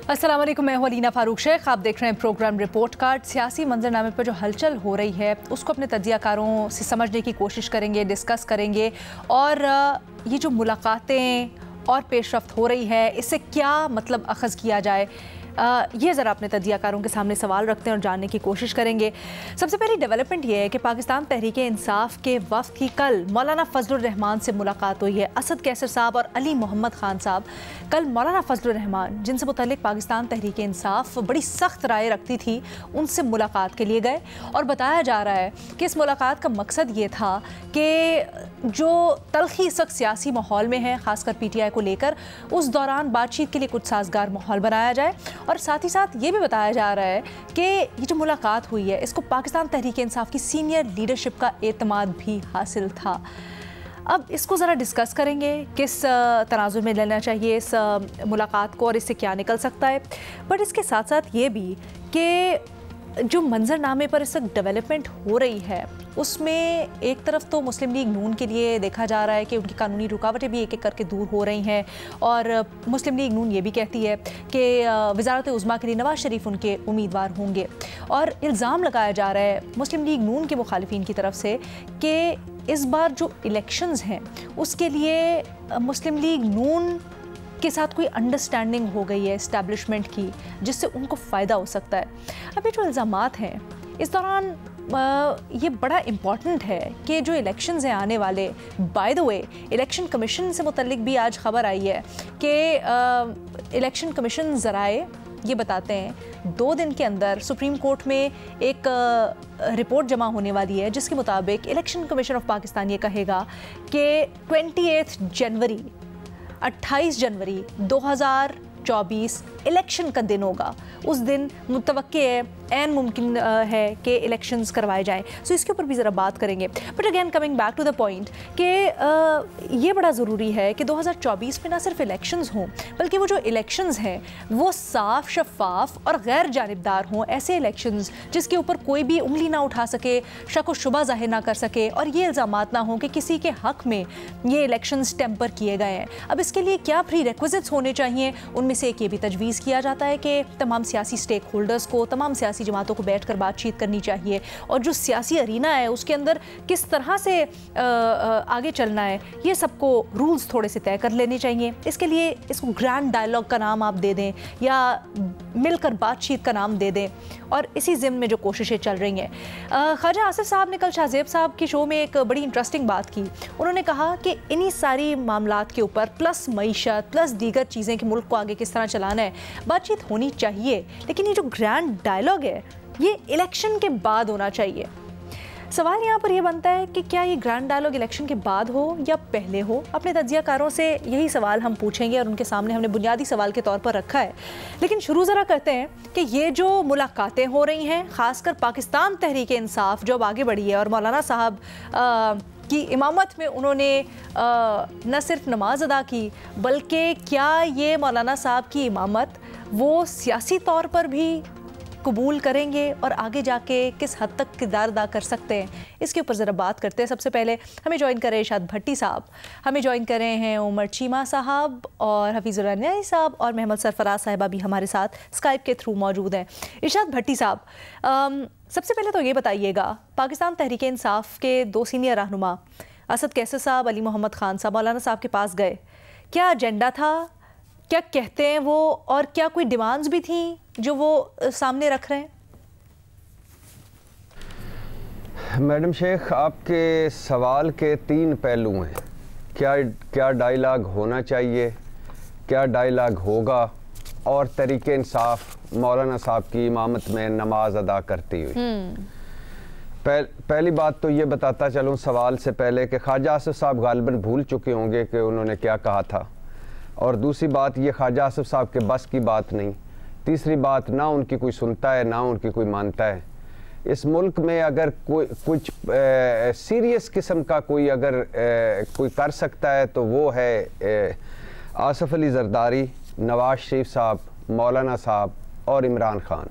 अस्सलाम वालेकुम, मैं हूं अलीना फारूक शेख। आप देख रहे हैं प्रोग्राम रिपोर्ट कार्ड। सियासी मंजरनामे पर जो हलचल हो रही है उसको अपने तजियाकारों से समझने की कोशिश करेंगे, डिस्कस करेंगे और ये जो मुलाकातें और पेशरफ्त हो रही है इससे क्या मतलब अखज़ किया जाए, ये ज़रा अपने तजियाकारों के सामने सवाल रखते हैं और जानने की कोशिश करेंगे। सबसे पहली डेवलपमेंट ये है कि पाकिस्तान तहरीक इंसाफ के वफ़द की कल मौलाना फजलुर रहमान से मुलाकात हुई है। असद कैसर साहब और अली मोहम्मद खान साहब कल मौलाना फजलुर रहमान, जिनसे मुतल्लिक पाकिस्तान तहरीक इंसाफ बड़ी सख्त राय रखती थी, उनसे मुलाकात के लिए गए और बताया जा रहा है कि इस मुलाकात का मकसद ये था कि जो तल्खी इस वक्त सियासी माहौल में है, ख़ासकर PTI को लेकर, उस दौरान बातचीत के लिए कुछ साजगार माहौल बनाया जाए। और साथ ही साथ ये भी बताया जा रहा है कि ये जो मुलाकात हुई है इसको पाकिस्तान तहरीक इंसाफ की सीनियर लीडरशिप का एतमाद भी हासिल था। अब इसको ज़रा डिस्कस करेंगे, किस तनाजुर में लेना चाहिए इस मुलाकात को और इससे क्या निकल सकता है। बट इसके साथ साथ ये भी कि जो मंजरनामे पर इस वक्त डेवलपमेंट हो रही है उसमें एक तरफ तो मुस्लिम लीग नून के लिए देखा जा रहा है कि उनकी कानूनी रुकावटें भी एक एक करके दूर हो रही हैं और मुस्लिम लीग नून ये भी कहती है कि वज़ारत उज़्मा के लिए नवाज शरीफ उनके उम्मीदवार होंगे। और इल्ज़ाम लगाया जा रहा है मुस्लिम लीग नून के मुखालिफिन की तरफ से कि इस बार जो इलेक्शंस हैं उसके लिए मुस्लिम लीग नून के साथ कोई अंडरस्टैंडिंग हो गई है इस्टेब्लिशमेंट की, जिससे उनको फ़ायदा हो सकता है। अब ये जो इल्ज़ामात हैं इस दौरान ये बड़ा इम्पॉर्टेंट है कि जो इलेक्शंस हैं आने वाले, by the way election commission से मुतल्लिक भी आज ख़बर आई है कि इलेक्शन कमीशन ज़राए ये बताते हैं 2 दिन के अंदर सुप्रीम कोर्ट में एक रिपोर्ट जमा होने वाली है जिसके मुताबिक इलेक्शन कमीशन ऑफ पाकिस्तान ये कहेगा कि 28 जनवरी 2024 इलेक्शन का दिन होगा। उस दिन मुतवक्के है, ऐन मुमकिन है कि इलेक्शंस करवाए जाएं। सो इसके ऊपर भी ज़रा बात करेंगे। But again coming back to the point कि ये बड़ा ज़रूरी है कि 2024 में ना सिर्फ इलेक्शंस हों बल्कि वो जो इलेक्शंस हैं वो साफ, शफाफ और गैर जानिबदार हों। ऐसे इलेक्शंस जिसके ऊपर कोई भी उंगली ना उठा सके, शक व शुबा ज़ाहिर ना कर सके और ये इल्ज़ामात ना हों कि किसी के हक़ में ये इलेक्शंस टेम्पर किए गए हैं। अब इसके लिए क्या प्री रिक्विजिट्स होने चाहिए, उनमें से एक ये भी तजवीज़ किया जाता है कि तमाम सियासी स्टेक होल्डर्स को, तमाम सियासी जमातों को बैठकर बातचीत करनी चाहिए और जो सियासी अरीना है उसके अंदर किस तरह से आगे चलना है ये सबको रूल्स थोड़े से तय कर लेने चाहिए। इसके लिए इसको ग्रैंड डायलॉग का नाम आप दे दें या मिलकर बातचीत का नाम दे दें और इसी ज़िम्न में जो कोशिशें चल रही हैं। ख्वाजा आसिफ साहब ने कल शाहजेब साहब के शो में एक बड़ी इंटरेस्टिंग बात की। उन्होंने कहा कि इन्हीं सारी मामलात के ऊपर प्लस मईशत प्लस दीगर चीज़ें कि मुल्क को आगे किस तरह चलाना है बातचीत होनी चाहिए, लेकिन ये जो ग्रैंड डायलॉग है ये इलेक्शन के बाद होना चाहिए। सवाल यहाँ पर यह बनता है कि क्या ये ग्रैंड डायलॉग इलेक्शन के बाद हो या पहले हो। अपने तजियाकारों से यही सवाल हम पूछेंगे और उनके सामने हमने बुनियादी सवाल के तौर पर रखा है। लेकिन शुरू ज़रा करते हैं कि ये जो मुलाकातें हो रही हैं, ख़ासकर पाकिस्तान तहरीक इंसाफ जो अब आगे बढ़ी है और मौलाना साहब की इमामत में उन्होंने न सिर्फ नमाज अदा की बल्कि क्या ये मौलाना साहब की इमामत वो सियासी तौर पर भी कबूल करेंगे और आगे जाके किस हद तक किरदार अदा कर सकते हैं, इसके ऊपर ज़रा बात करते हैं। सबसे पहले हमें ज्वाइन करें इरशाद भट्टी साहब, हमें ज्वाइन कर रहे हैं उमर चीमा साहब और हफीज़ुर रहमान साहब और महमद सरफराज साहिबा भी हमारे साथ स्काइप के थ्रू मौजूद हैं। इरशाद भट्टी साहब, सबसे पहले तो ये बताइएगा, पाकिस्तान तहरीक इंसाफ के 2 सीनियर रहनुमा असद कैसर साहब, अली मोहम्मद खान साहब मौलाना साहब के पास गए, क्या एजेंडा था, क्या कहते हैं वो और क्या कोई डिमांड्स भी थी जो वो सामने रख रहे हैं? मैडम शेख, आपके सवाल के 3 पहलू हैं। क्या डायलॉग होना चाहिए, क्या डायलॉग होगा और तहरीके इंसाफ मौलाना साहब की इमामत में नमाज अदा करती हुई। पहली बात तो ये बताता चलूँ सवाल से पहले कि ख्वाजा आसिफ साहब गालिबन भूल चुके होंगे कि उन्होंने क्या कहा था, और दूसरी बात ये ख्वाजा आसिफ साहब के बस की बात नहीं। तीसरी बात, ना उनकी कोई सुनता है ना उनकी कोई मानता है। इस मुल्क में अगर कुछ सीरियस किस्म का कोई अगर कोई कर सकता है तो वो है आसिफ अली जरदारी, नवाज शरीफ साहब, मौलाना साहब और इमरान खान।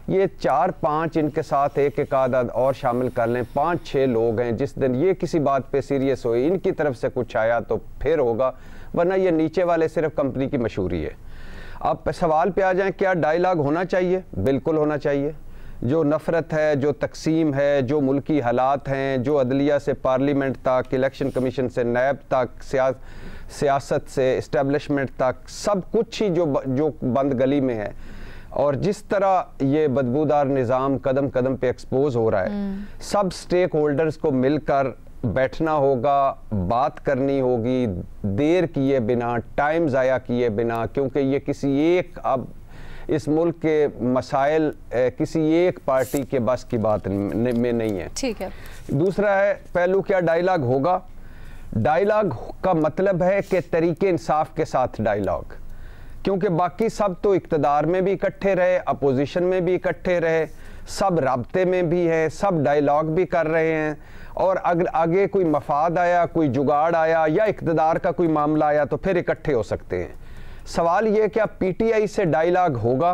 ये 4-5 इनके साथ एक आदद और शामिल कर लें, 5-6 लोग हैं। जिस दिन ये किसी बात पे सीरियस हो, इनकी तरफ से कुछ आया तो फिर होगा, वरना ये नीचे वाले सिर्फ कंपनी की मशहूरी है। अब सवाल पे आ जाएं, क्या डायलॉग होना चाहिए? बिल्कुल होना चाहिए। जो नफ़रत है, जो तकसीम है, जो मुल्की हालात हैं, जो अदलिया से पार्लियामेंट तक, इलेक्शन कमीशन से नैब तक, सियासत से इस्टेब्लिशमेंट तक, सब कुछ ही जो बंद गली में है, और जिस तरह ये बदबूदार निज़ाम कदम कदम पे एक्सपोज हो रहा है, सब स्टेक होल्डर्स को मिलकर बैठना होगा, बात करनी होगी, देर किए बिना, टाइम ज़ाया किए बिना, क्योंकि ये किसी एक, अब इस मुल्क के मसाइल किसी एक पार्टी के बस की बात में नहीं है। ठीक है। दूसरा है पहलू, क्या डायलॉग होगा? डायलॉग का मतलब है कि तरीके इंसाफ के साथ डायलॉग, क्योंकि बाकी सब तो इक़्तिदार में भी इकट्ठे रहे, अपोजिशन में भी इकट्ठे रहे, सब राब्ते में भी है, सब डायलॉग भी कर रहे हैं, और अगर आगे कोई मफाद आया, कोई जुगाड़ आया या इक़्तिदार का कोई मामला आया तो फिर इकट्ठे हो सकते हैं। सवाल ये, क्या पीटीआई से डायलॉग होगा?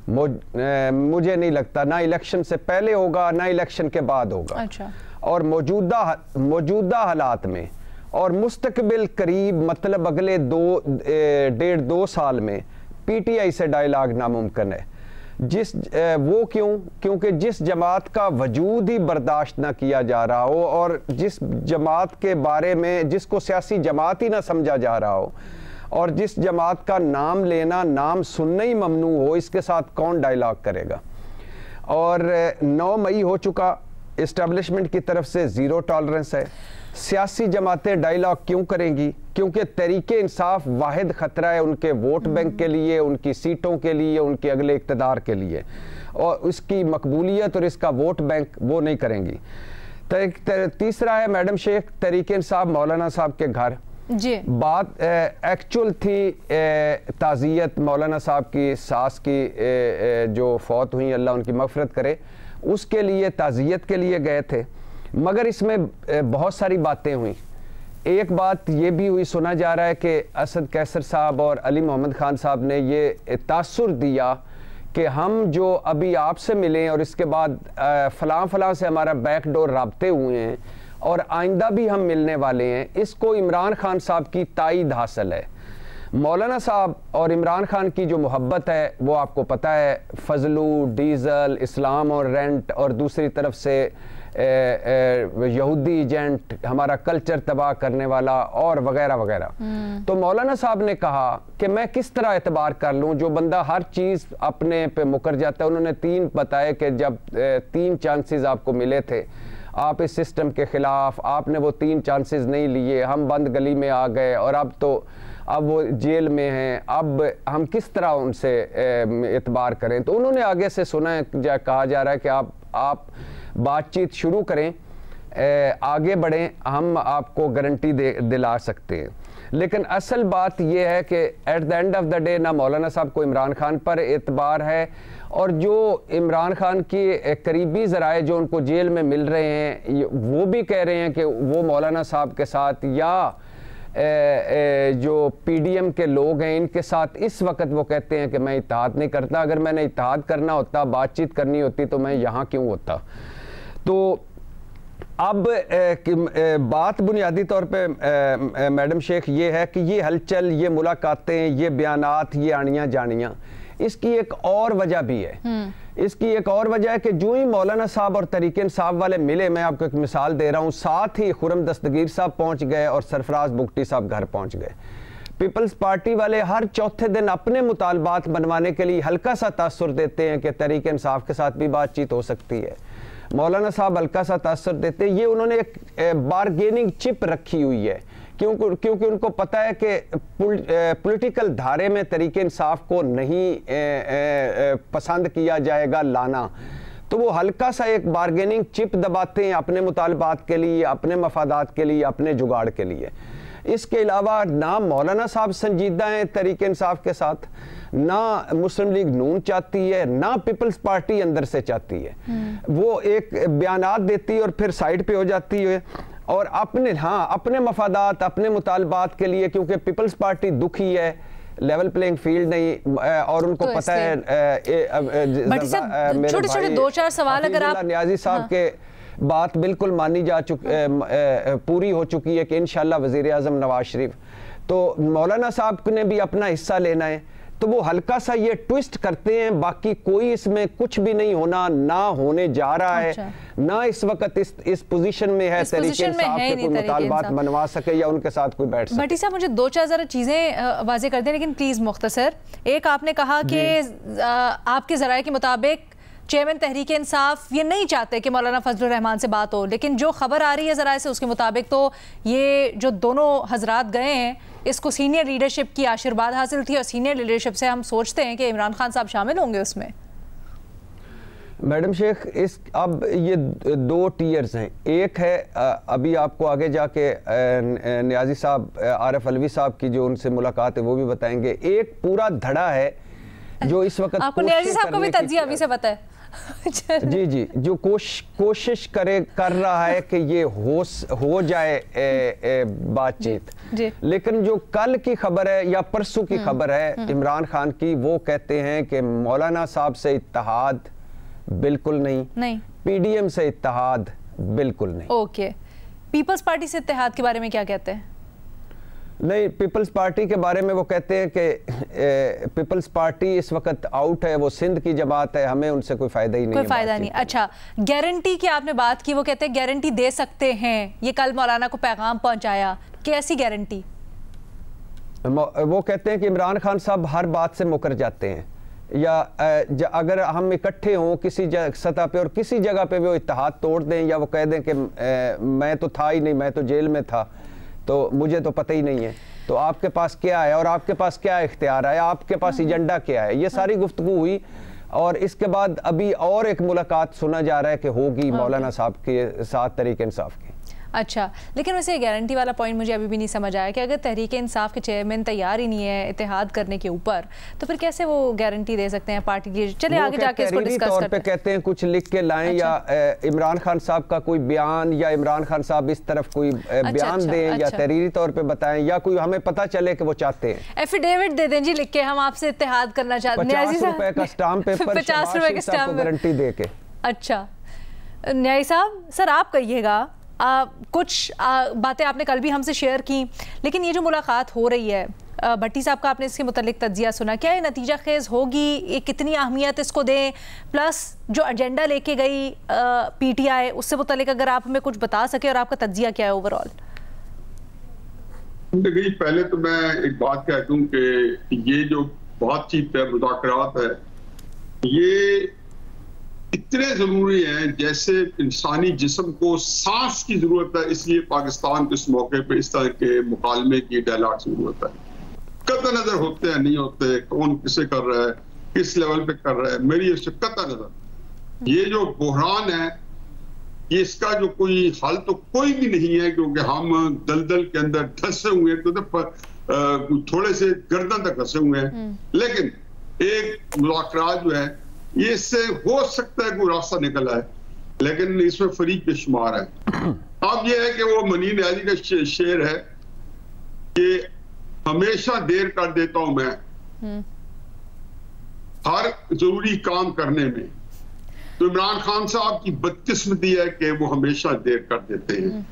मुझे नहीं लगता, ना इलेक्शन से पहले होगा ना इलेक्शन के बाद होगा। अच्छा। और मौजूदा हालात में और मुस्तकबिल करीब, मतलब अगले 1.5-2 साल में पीटीआई से डायलॉग नामुमकिन है। वो क्योंकि जिस जमात का वजूद ही बर्दाश्त ना किया जा रहा हो, और जिस जमात के बारे में, जिसको सियासी जमात ही ना समझा जा रहा हो, और जिस जमात का नाम लेना, नाम सुनना ही ममनू हो, इसके साथ कौन डायलॉग करेगा? और 9 मई हो चुका, इस्टेब्लिशमेंट की तरफ से ज़ीरो टॉलरेंस है। सियासी जमातें डायलॉग क्यों करेंगी? क्योंकि तरीके इंसाफ वाहिद ख़तरा है उनके वोट बैंक के लिए, उनकी सीटों के लिए, उनके अगले इक़्तिदार के लिए, और उसकी मकबूलियत और इसका वोट बैंक वो नहीं करेंगी। तीसरा है मैडम शेख, तरीके इंसाफ मौलाना साहब के घर जी। बात एक्चुअल थी ताज़ियत मौलाना साहब की सास की जो फौत हुई, अल्लाह उनकी मग़फ़िरत करे, उसके लिए ताज़ियत के लिए गए थे, मगर इसमें बहुत सारी बातें हुई। एक बात ये भी हुई, सुना जा रहा है कि असद कैसर साहब और अली मोहम्मद ख़ान साहब ने ये तासुर दिया कि हम जो अभी आपसे मिले और इसके बाद फ़लाँ से हमारा बैकडोर राब्ते हुए हैं और आइंदा भी हम मिलने वाले हैं, इसको इमरान खान साहब की तायीद हासिल है। मौलाना साहब और इमरान खान की जो मोहब्बत है वो आपको पता है, फजलू, डीज़ल, इस्लाम और रेंट, और दूसरी तरफ से यहूदी एजेंट, हमारा कल्चर तबाह करने वाला, और वगैरह वगैरह। तो मौलाना साहब ने कहा कि मैं किस तरह एतबार कर लूँ, जो बंदा हर चीज़ अपने पे मुकर जाता है। उन्होंने 3 बताए कि जब 3 चांसेस आपको मिले थे, आप इस सिस्टम के ख़िलाफ़, आपने वो 3 चांसेस नहीं लिए, हम बंद गली में आ गए, और अब वो जेल में हैं, अब हम किस तरह उनसे एतबार करें? तो उन्होंने आगे से सुना है, कहा जा रहा है कि आप बातचीत शुरू करें, आगे बढ़ें, हम आपको गारंटी दिला सकते हैं। लेकिन असल बात यह है कि at the end of the day ना मौलाना साहब को इमरान खान पर एतबार है, और जो इमरान खान की करीबी ज़राए जो उनको जेल में मिल रहे हैं, वो भी कह रहे हैं कि वो मौलाना साहब के साथ या जो पीडीएम के लोग हैं इनके साथ इस वक्त वो कहते हैं कि मैं इत्तेहाद नहीं करता, अगर मैंने इत्तेहाद करना होता, बातचीत करनी होती, तो मैं यहाँ क्यों होता? तो अब बात बुनियादी तौर पे मैडम शेख ये है कि ये हलचल, ये मुलाकातें, ये बयानात, ये आनियाँ जानियाँ, इसकी एक और वजह भी है। इसकी एक और वजह है कि जो ही मौलाना साहब और तरीके इंसाफ वाले मिले, मैं आपको एक मिसाल दे रहा हूँ, साथ ही खुरम दस्तगीर साहब पहुँच गए और सरफराज बुगटी साहब घर पहुँच गए। पीपल्स पार्टी वाले हर चौथे दिन अपने मुतालबात बनवाने के लिए हल्का सा तासुर देते हैं कि तरीके इंसाफ के साथ भी बातचीत हो सकती है। मौलाना साहब हल्का सा तासुर देते हैं, ये उन्होंने एक बारगेनिंग चिप रखी हुई है, क्योंकि उनको पता है कि पॉलिटिकल धारे में तरीके इंसाफ को नहीं पसंद किया जाएगा लाना, तो वो हल्का सा एक बारगेनिंग चिप दबाते हैं अपने मुतालबात के लिए, अपने मफादात के लिए, अपने जुगाड़ के लिए। इसके अलावा ना मौलाना साहब संजीदा हैं तरीके इंसाफ के साथ, ना मुस्लिम लीग नून चाहती है, ना पीपल्स पार्टी अंदर से चाहती है। वो एक बयानात देती है और फिर साइड पे हो जाती है, और अपने मफादात, अपने मुतालबात के लिए, क्योंकि पीपल्स पार्टी दुखी है, लेवल प्लेइंग फील्ड नहीं, और उनको तो पता है छोटे-छोटे 2-4 सवाल अगर आप नियाजी साहब के बात बिल्कुल मानी जा पूरी हो चुकी है कि इंशाल्लाह वज़ीर आज़म नवाज शरीफ, तो मौलाना साहब ने भी अपना हिस्सा लेना है, तो वो हल्का सा ये ट्विस्ट करते हैं, बाकी कोई इसमें कुछ भी नहीं होना, ना होने जा रहा है, ना इस वक्त इस पोजीशन में है तरीके इंसाफ के कोई मुतालबात बनवा सके या उनके साथ कोई बैठ सके। भट्टी साहब, मुझे 2-4 ज़रा चीज़ें वाज़ेह कर दें, लेकिन प्लीज़ मुख्तसर। एक, आपने कहा कि आपके ज़राए के मुताबिक चेयरमैन तहरीक इंसाफ ये नहीं चाहते कि मौलाना फजलुर रहमान से बात हो, लेकिन जो खबर आ रही है ज़राए से उसके मुताबिक तो ये जो दोनों हजरात गए हैं, इसको सीनियर लीडरशिप की आशीर्वाद हासिल थी और सीनियर लीडरशिप से हम सोचते हैं कि इमरान खान साहब शामिल होंगे उसमें। मैडम शेख, इस अब ये 2 टीयर्स हैं। एक है अभी आपको आगे जाके नियाजी साहब, आरिफ अलवी साहब की जो उनसे मुलाकात है वो भी बताएंगे। एक पूरा धड़ा है जो इस वक्त आपको नियाजी साहब को भी तज्जिया अभी से पता है जी जी, जो कोशिश कर रहा है कि ये हो जाए बातचीत, लेकिन जो कल की खबर है या परसों की खबर है इमरान खान की, वो कहते हैं कि मौलाना साहब से इत्तेहाद बिल्कुल नहीं, पीडीएम से इत्तेहाद बिल्कुल नहीं। ओके, पीपल्स पार्टी से इत्तेहाद के बारे में क्या कहते हैं? नहीं, पीपल्स पार्टी के बारे में वो कहते हैं कि पीपल्स पार्टी इस वक्त आउट है, वो सिंध की जमात है, हमें उनसे कोई फायदा ही नहीं, कोई फायदा नहीं। अच्छा, गारंटी की आपने बात की, वो कहते हैं गारंटी दे सकते हैं, ये कल मौलाना को पैगाम पहुंचाया, कैसी गारंटी? वो कहते हैं कि इमरान खान साहब हर बात से मुकर जाते हैं, या अगर हम इकट्ठे हों किसी सतह पे और किसी जगह पे वो इत्तेहाद तोड़ दें, या वो कह दें कि मैं तो था ही नहीं, मैं तो जेल में था, तो मुझे तो पता ही नहीं है, तो आपके पास क्या है और आपके पास क्या इख्तियार है, आपके पास एजेंडा क्या है। ये सारी गुफ्तगू हुई और इसके बाद अभी और एक मुलाकात सुना जा रहा है कि होगी मौलाना साहब के साथ तहरीक इंसाफ की। अच्छा, लेकिन वैसे ये गारंटी वाला पॉइंट मुझे अभी भी नहीं समझ आया कि अगर तहरीक इंसाफ के चेयरमैन तैयार ही नहीं है इत्तेहाद करने के ऊपर, तो फिर कैसे वो गारंटी दे सकते हैं पार्टी की? चले आगे जाके इसको डिस्कस करते हैं। कहते हैं कुछ लिख के लाएं, या इमरान खान साहब का कोई बयान, या इमरान खान साहब इस तरफ कोई बयान दें, या तहरीरी तौर पे बताएं, या कोई हमें पता चले कि वो चाहते हैं। एफिडेविट दे दें जी लिख के, हम आपसे इत्तेहाद करना चाहते हैं, 50 रुपए का स्टाम्प पेपर, 50 रुपए के स्टाम्प गारंटी दे के। अच्छा न्याय साहब, सर आप कहिएगा, कुछ बातें आपने कल भी हमसे शेयर की, लेकिन ये जो मुलाकात हो रही है, भट्टी साहब का आपने इसके मुतालिक तज्जिया सुना, क्या ये नतीजा खेज होगी? ये कितनी अहमियत इसको दें? प्लस जो एजेंडा लेके गई पीटीआई, उससे मुतालिक अगर आप हमें कुछ बता सके और आपका तज्जिया क्या है ओवरऑल? देखिए, पहले तो मैं एक बात कह दूं कि ये जो बातचीत है, मुज़ाकरात है, ये इतने जरूरी हैं जैसे इंसानी जिस्म को सांस की जरूरत है, इसलिए पाकिस्तान को इस मौके पे इस तरह के मुकालमे की डायलॉग की जरूरत है। कतई नजर होते हैं नहीं होते, कौन किसे कर रहा है, किस लेवल पे कर रहा है, मेरी इससे कतई नजर। ये जो बहरान है, ये इसका जो कोई हल तो कोई भी नहीं है, क्योंकि हम दलदल के अंदर धंसे हुए हैं, तो थोड़े से गर्दन तक धंसे हुए हैं। लेकिन एक मुलाकात जो है, ये इससे हो सकता है कोई रास्ता निकल आए, लेकिन इसमें फरीक पे शुमार है। अब ये है कि वो मनी न्याजी का शेर है कि हमेशा देर कर देता हूं मैं हर जरूरी काम करने में। तो इमरान खान साहब की बदकिस्मती है कि वो हमेशा देर कर देते हैं।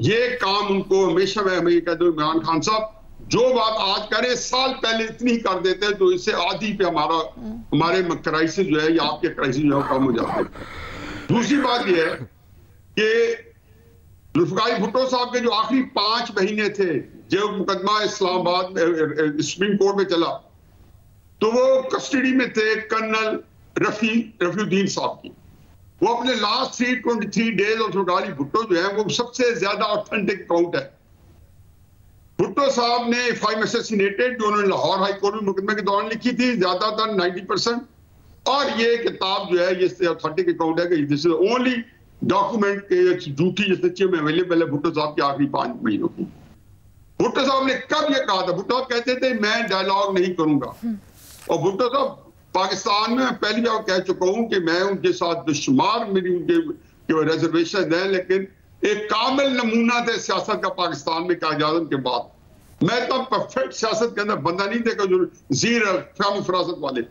ये काम उनको हमेशा, मैं हमें कहता हूं, इमरान खान साहब जो बात आज करें साल पहले इतनी कर देते हैं, तो इससे आधी पे हमारे क्राइसिस जो है या आपके क्राइसिस जो है कम हो जाते हैं। दूसरी बात यह है कि जुल्फिकार भुट्टो साहब के जो आखिरी 5 महीने थे, जो मुकदमा इस्लामाबाद सुप्रीम कोर्ट में चला, तो वो कस्टडी में थे कर्नल रफीउद्दीन साहब की। वो अपने लास्ट 323 डेज और जुल्फिकार भुट्टो जो है वो सबसे ज्यादा ऑथेंटिक अकाउंट है। भुट्टो साहब ने फाइव असैसिनेटेड, जो उन्होंने लाहौर हाई कोर्ट में मुकदमे के दौरान लिखी थी, ज्यादातर 90%, और ये किताब जो है ये ऑथेंटिक अकाउंट है कि दिस इज ओनली डॉक्यूमेंट के झूठी सच्ची में अवेलेबल है भुट्टो साहब के आखिरी 5 महीनों की। भुट्टो साहब ने कब ये कहा था? भुट्टो साहब कहते थे मैं डायलॉग नहीं करूंगा, और भुट्टो साहब पाकिस्तान में पहली बार कह चुका हूं कि मैं उनके साथ बेशुमार मेरी उनके रिजर्वेशन है, लेकिन एक कामिल नमूना थे सियासत का पाकिस्तान में कायद आज़म के बाद। मैं तो परफेक्ट सियासत के अंदर बंदा नहीं देखा जो जीर फहम फरासत वाले,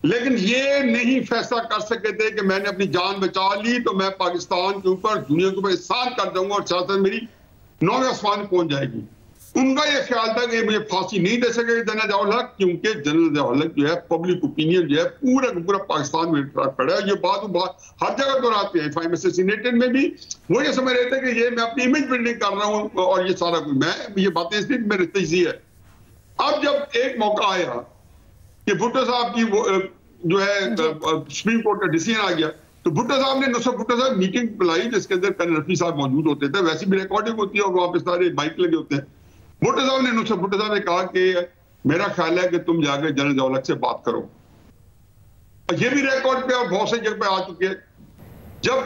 लेकिन ये नहीं फैसला कर सके थे कि मैंने अपनी जान बचा ली तो मैं पाकिस्तान के ऊपर, दुनिया के ऊपर एहसान कर दूंगा और सियासत मेरी 9वें आसमान पहुंच जाएगी। उनका ये ख्याल था कि मुझे फांसी नहीं दे सकेगा जनरल ज़ियाउल हक, क्योंकि जनरल ज़ियाउल हक जो है पब्लिक ओपिनियन जो है पूरा का पूरा पाकिस्तान में पड़ा है। ये बात हर जगह दोहराते हैं। इफ आई एम असैसिनेटेड में भी वो ये समझ रहे थे कि ये मैं अपनी इमेज बिल्डिंग कर रहा हूँ और ये सारा कुछ मैं ये बातें इसलिए मेरी तजज़िया है। अब जब एक मौका आया कि भुट्टो साहब की वो जो है सुप्रीम कोर्ट का डिसीजन आ गया, तो भुट्टो साहब ने नुसरत भुट्टो साहब मीटिंग बुलाई जिसके अंदर कर्नल रफी साहब मौजूद होते थे। वैसे भी रिकॉर्डिंग होती है और वहाँ पे सारे माइक लगे होते हैं। भुट्टो साहब ने नुसरत भुट्टो साहब ने कहा कि मेरा ख्याल है कि तुम जाकर जनरल ज़ियाउल हक से बात करो। ये भी रिकॉर्ड पे और बहुत से जगह पे आ चुके हैं। जब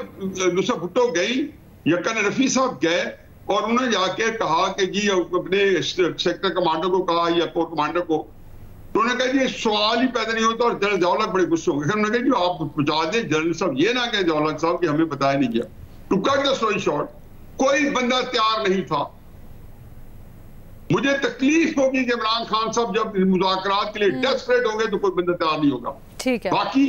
नुसरत भुट्टो गई या कर्नल रफी साहब गए और उन्होंने जाके कहा कि जी अपने सेक्टर कमांडर को कहा या कोर कमांडर को, तो उन्होंने कहा जी सवाल ही पैदा नहीं होता और जनरल ज़ियाउल हक बड़े गुस्से होंगे। उन्होंने कहा जी आप पहुंचा दें जनरल साहब, ये ना कहें ज़ियाउल हक साहब कि हमें बताया नहीं गया। To cut the story short, कोई बंदा तैयार नहीं था। मुझे तकलीफ होगी कि इमरान खान साहब जब मुज़ाकरात के लिए डेस्परेट होंगे तो कोई बंदा तैयार नहीं होगा। ठीक है। बाकी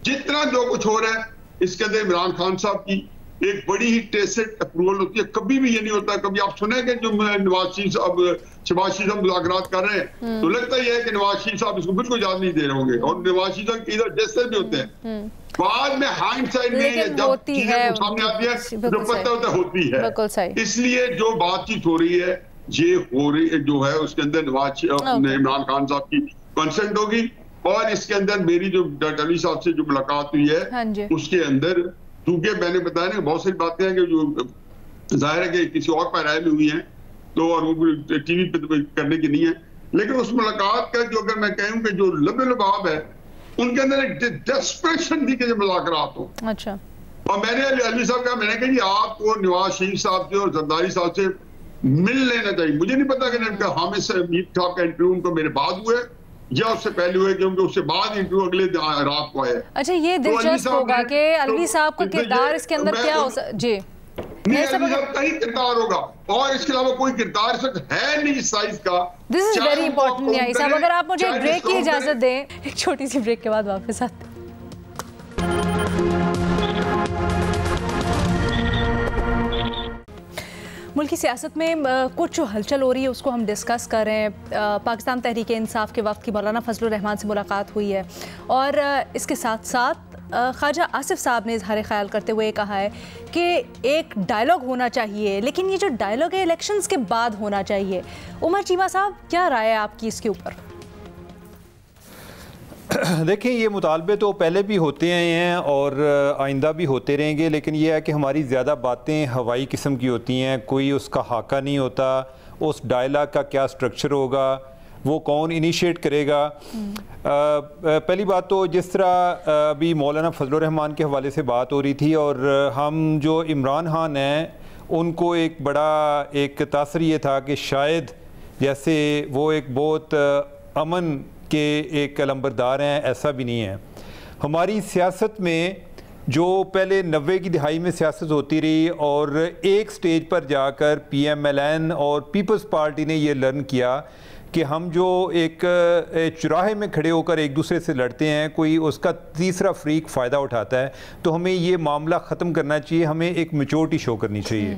जितना जो कुछ हो रहा है इसके अंदर इमरान खान साहब की एक बड़ी ही टेसिड अप्रूवल होती है। कभी भी ये नहीं होता, कभी आप सुने कि जो नवाज शरीफ साहब मुज़ाकरात कर रहे हैं तो लगता ही है कि नवाज शरीफ साहब इसको बिल्कुल इजाज़त नहीं दे रहे होंगे और नवाज शरीफ साहब इधर जैसे भी होते हैं बाद में हाइंडसाइट में जब चीजें सामने आती है जो पता होता होती है। इसलिए जो बातचीत हो रही है ये हो रही जो है उसके अंदर नवाज इमरान खान साहब की कंसेंट होगी और इसके अंदर मेरी जो डॉक्टर अली साहब से जो मुलाकात हुई है उसके अंदर, क्योंकि मैंने बताया ना बहुत सारी बातें हैं कि जो जाहिर है कि किसी और पैराए में हुई हैं तो और वो टीवी पे करने की नहीं है, लेकिन उस मुलाकात का जो अगर मैं कहूँ कि जो लबे लबाब है उनके अंदर एक डेस्परेशन थी कि जो मुज़ाकरात हो। अच्छा। और मैंने अली साहब कहा, मैंने कहा जी आपको नवाज शरीफ साहब से और जरदारी साहब से मिल लेना चाहिए। मुझे नहीं पता कि हामिद मीर साहब का इंटरव्यू उनको मेरे बाद हुए या उससे पहले हुए, क्योंकि उससे बाद इंटरव्यू अगले रात को आया। अच्छा, ये दिलचस्प होगा कि अलवी साहब का किरदार इसके अंदर क्या हो जी कहीं किरदार होगा और इसके अलावा कोई किरदार है नहीं इस साइज का। दिस इज वेरी इंपॉर्टेंट न्याई साहब। अगर आप मुझे एक ब्रेक की इजाजत दें, एक छोटी सी ब्रेक के बाद वापस आते हैं। मुल्क की सियासत में कुछ जो हलचल हो रही है उसको हम डिस्कस कर रहे हैं। पाकिस्तान तहरीक इंसाफ के वक्त की मौलाना फजलुर रहमान से मुलाकात हुई है और इसके साथ साथ ख्वाजा आसिफ साहब ने इजहार ख्याल करते हुए कहा है कि एक डायलॉग होना चाहिए, लेकिन ये जो डायलॉग है इलेक्शंस के बाद होना चाहिए। उमर चीमा साहब, क्या राय है आपकी इसके ऊपर? देखिए, ये मुतालबे तो पहले भी होते आए हैं और आइंदा भी होते रहेंगे, लेकिन ये है कि हमारी ज़्यादा बातें हवाई किस्म की होती हैं, कोई उसका हाका नहीं होता। उस डायलॉग का क्या स्ट्रक्चर होगा, वो कौन इनिशिएट करेगा। पहली बात तो जिस तरह अभी मौलाना फजलुर रहमान के हवाले से बात हो रही थी और हम जो इमरान खान हैं उनको एक बड़ा एक तासर ये था कि शायद जैसे वो एक बहुत अमन के एक अलंबरदार हैं, ऐसा भी नहीं है। हमारी सियासत में जो पहले 90 की दिहाई में सियासत होती रही और एक स्टेज पर जाकर PMLN और पीपल्स पार्टी ने ये लर्न किया कि हम जो एक चौराहे में खड़े होकर एक दूसरे से लड़ते हैं, कोई उसका तीसरा फ्रीक फ़ायदा उठाता है, तो हमें ये मामला ख़त्म करना चाहिए, हमें एक मैच्योरिटी शो करनी चाहिए।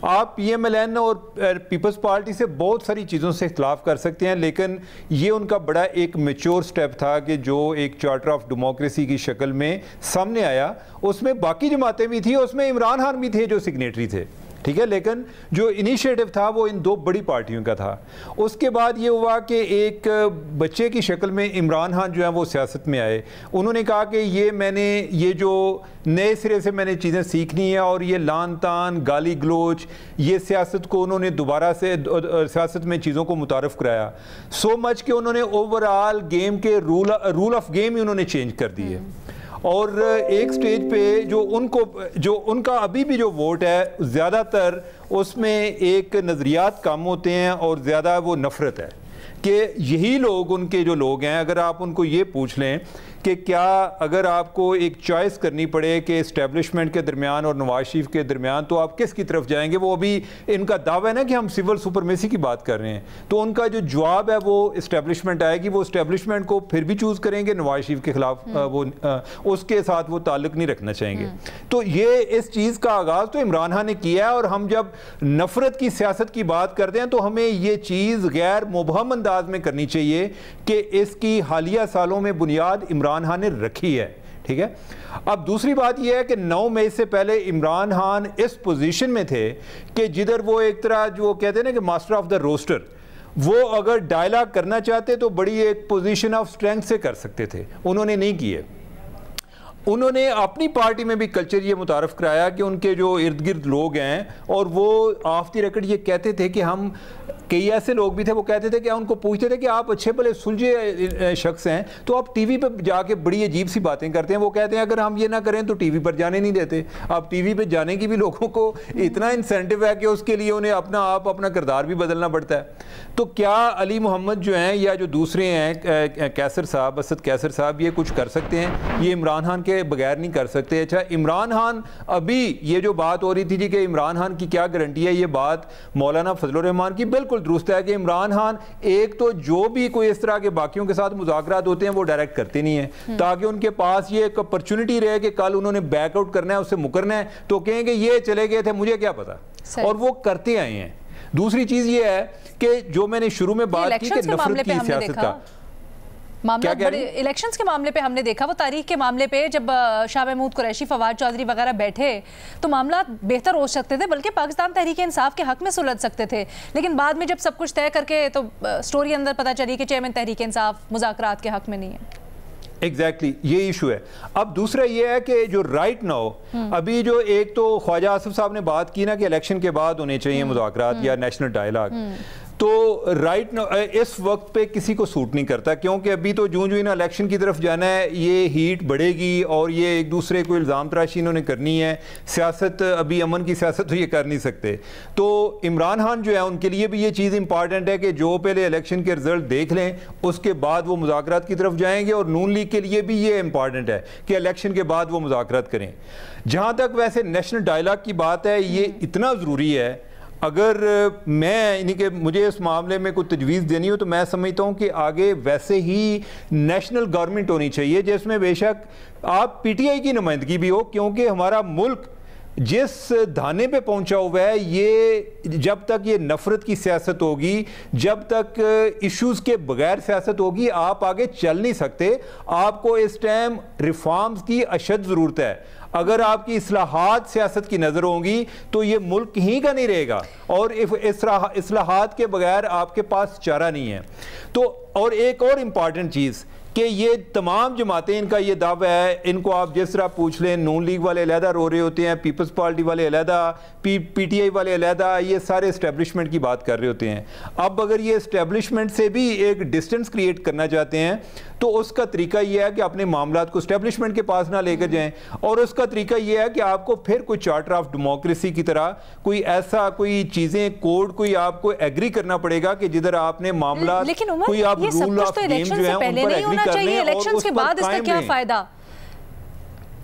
आप PMLN और पीपल्स पार्टी से बहुत सारी चीज़ों से इख्तलाफ कर सकते हैं, लेकिन ये उनका बड़ा एक मैच्योर स्टेप था कि जो एक चार्टर ऑफ डेमोक्रेसी की शक्ल में सामने आया। उसमें बाकी जमातें भी थी, उसमें इमरान खान भी थे जो सिग्नेटरी थे, ठीक है, लेकिन जो इनिशिएटिव था वो इन दो बड़ी पार्टियों का था। उसके बाद ये हुआ कि एक बच्चे की शक्ल में इमरान खान जो है वो सियासत में आए। उन्होंने कहा कि ये जो नए सिरे से मैंने चीज़ें सीखनी है और ये लान तान गाली गलोच ये सियासत को उन्होंने दोबारा से सियासत में चीज़ों को मुतारफ़ कराया। सो मच कि उन्होंने ओवरऑल गेम के रूल ऑफ गेम ही उन्होंने चेंज कर दिए और एक स्टेज पे जो उनका अभी भी जो वोट है ज़्यादातर उसमें एक नज़रियात कम होते हैं और ज़्यादा वो नफ़रत है कि यही लोग उनके जो लोग हैं, अगर आप उनको ये पूछ लें कि क्या अगर आपको एक चॉइस करनी पड़े कि इस्टेब्लिशमेंट के दरमियान और नवाज शरीफ के दरमियान, तो आप किसकी तरफ जाएंगे? वो अभी इनका दावा है ना कि हम सिविल सुपरमेसी की बात कर रहे हैं, तो उनका जो जवाब है वो इस्टेब्लिशमेंट आएगी, वो इस्टेब्लिशमेंट को फिर भी चूज़ करेंगे, नवाज शरीफ के खिलाफ वो उसके साथ वो ताल्लुक नहीं रखना चाहेंगे। तो ये इस चीज़ का आगाज़ तो इमरान खान ने किया है, और हम जब नफरत की सियासत की बात करते हैं तो हमें ये चीज़ गैर मुबहम अंदाज में करनी चाहिए कि इसकी हालिया सालों में बुनियाद इमरान खान ने रखी है। ठीक है, अब दूसरी बात यह है कि 9 मई से पहले इमरान खान इस पोजीशन में थे कि जिधर वो एक तरह जो कहते हैं ना कि मास्टर ऑफ द रोस्टर, वो अगर डायलॉग करना चाहते तो बड़ी एक पोजीशन ऑफ स्ट्रेंथ से कर सकते थे, उन्होंने नहीं किए। उन्होंने अपनी पार्टी में भी कल्चर ये मुतारफ़ कराया कि उनके जो इर्द गिर्द लोग हैं, और वो ऑफ द रिकॉर्ड ये कहते थे कि हम, कई ऐसे लोग भी थे वो कहते थे कि उनको पूछते थे कि आप अच्छे भले सुलझे शख्स हैं तो आप टीवी पर जाके बड़ी अजीब सी बातें करते हैं। वो कहते हैं अगर हम ये ना करें तो टीवी पर जाने नहीं देते। अब टीवी पर जाने की भी लोगों को इतना इंसेंटिव है कि उसके लिए उन्हें अपना किरदार भी बदलना पड़ता है। तो क्या अली मोहम्मद जो हैं या जो दूसरे हैं कैसर साहब, असद कैसर साहब, ये कुछ कर सकते हैं? ये इमरान खान के बगैर नहीं कर सकते। अच्छा, इमरान खान, अभी ये जो बात हो रही थी जी कि इमरान खान की क्या गारंटी है, ये बात मौलाना फजलुर रहमान की बिल्कुल दुरुस्त है कि इमरान खान एक तो जो भी कोई इस तरह के बाकियों के साथ मुज़ाकरात होते हैं वो डायरेक्ट करते नहीं है, ताकि उनके पास ये एक अपॉर्चुनिटी रहे कि कल उन्होंने बैकआउट करना है, उससे मुकरना है तो कहेंगे ये चले गए थे, मुझे क्या पता, और वो करते आए हैं। दूसरी चीज ये है कि जो मैंने शुरू में बात की कि नफरत की सियासत का मामला, बड़े इलेक्शंस के मामले पे हमने देखा, वो तारीख के मामले पे जब शाह महमूद कुरैशी, फवाद चौधरी वगैरह बैठे तो मामला बेहतर हो सकते थे, बल्कि पाकिस्तान तहरीक इंसाफ के हक में सुलझ सकते थे। लेकिन बाद में जब सब कुछ तय करके तो स्टोरी अंदर पता चली कि चेयरमैन तहरीक इंसाफ मुज़ाकरात के हक में नहीं है। एग्जैक्टली ये इशू है। अब दूसरा ये है कि जो राइट नाउ अभी जो एक तो ख्वाजा आसिफ साहब ने बात की ना कि इलेक्शन के बाद होने चाहिए मुज़ाकरात या नेशनल डायलॉग, तो राइट इस वक्त पे किसी को सूट नहीं करता, क्योंकि अभी तो जो इन इलेक्शन की तरफ जाना है ये हीट बढ़ेगी और ये एक दूसरे को इल्ज़ाम तराशी इन्होंने करनी है। सियासत अभी अमन की सियासत तो ये कर नहीं सकते। तो इमरान खान जो है उनके लिए भी ये चीज़ इंपॉर्टेंट है कि जो पहले इलेक्शन के रिजल्ट देख लें उसके बाद वो मुज़ाकरात की तरफ जाएंगे, और नून लीग के लिए भी ये इंपॉर्टेंट है कि इलेक्शन के बाद वो मुज़ाकरात करें। जहाँ तक वैसे नेशनल डायलॉग की बात है, ये इतना ज़रूरी है। अगर मैं यानी कि मुझे इस मामले में कोई तजवीज़ देनी हो तो मैं समझता हूँ कि आगे वैसे ही नेशनल गवर्नमेंट होनी चाहिए जिसमें बेशक आप पीटीआई की नुमाइंदगी भी हो, क्योंकि हमारा मुल्क जिस धाने पे पहुंचा हुआ है, ये जब तक ये नफरत की सियासत होगी, जब तक इश्यूज़ के बगैर सियासत होगी, आप आगे चल नहीं सकते। आपको इस टाइम रिफॉर्म्स की अशद ज़रूरत है। अगर आपकी इस्लाहात सियासत की नज़र होंगी तो ये मुल्क कहीं का नहीं रहेगा, और इस्लाहात के बगैर आपके पास चारा नहीं है। तो और एक और इम्पॉर्टेंट चीज़ कि ये तमाम जमातें, इनका ये दावा है, इनको आप जिस तरह पूछ लें, नून लीग वाले अलहदा रो रहे होते हैं, पीपल्स पार्टी वाले अलहदा, पीटीआई वाले अलहदा, ये सारे इस्टेब्लिशमेंट की बात कर रहे होते हैं। अब अगर ये इस्टेब्लिशमेंट से भी एक डिस्टेंस क्रिएट करना चाहते हैं तो उसका तरीका यह है कि अपने मामलात को इस्टेब्लिशमेंट के पास ना लेकर जाएं, और उसका तरीका यह है कि आपको फिर कोई चार्टर ऑफ डेमोक्रेसी की तरह कोई ऐसा कोई चीज़ें, कोड कोई आपको एग्री करना पड़ेगा कि जिधर आपने मामला कोई आप रूल ऑफ गेम जो है उन पर एग्री कर लें, और उस पर कायम क्या फायदा?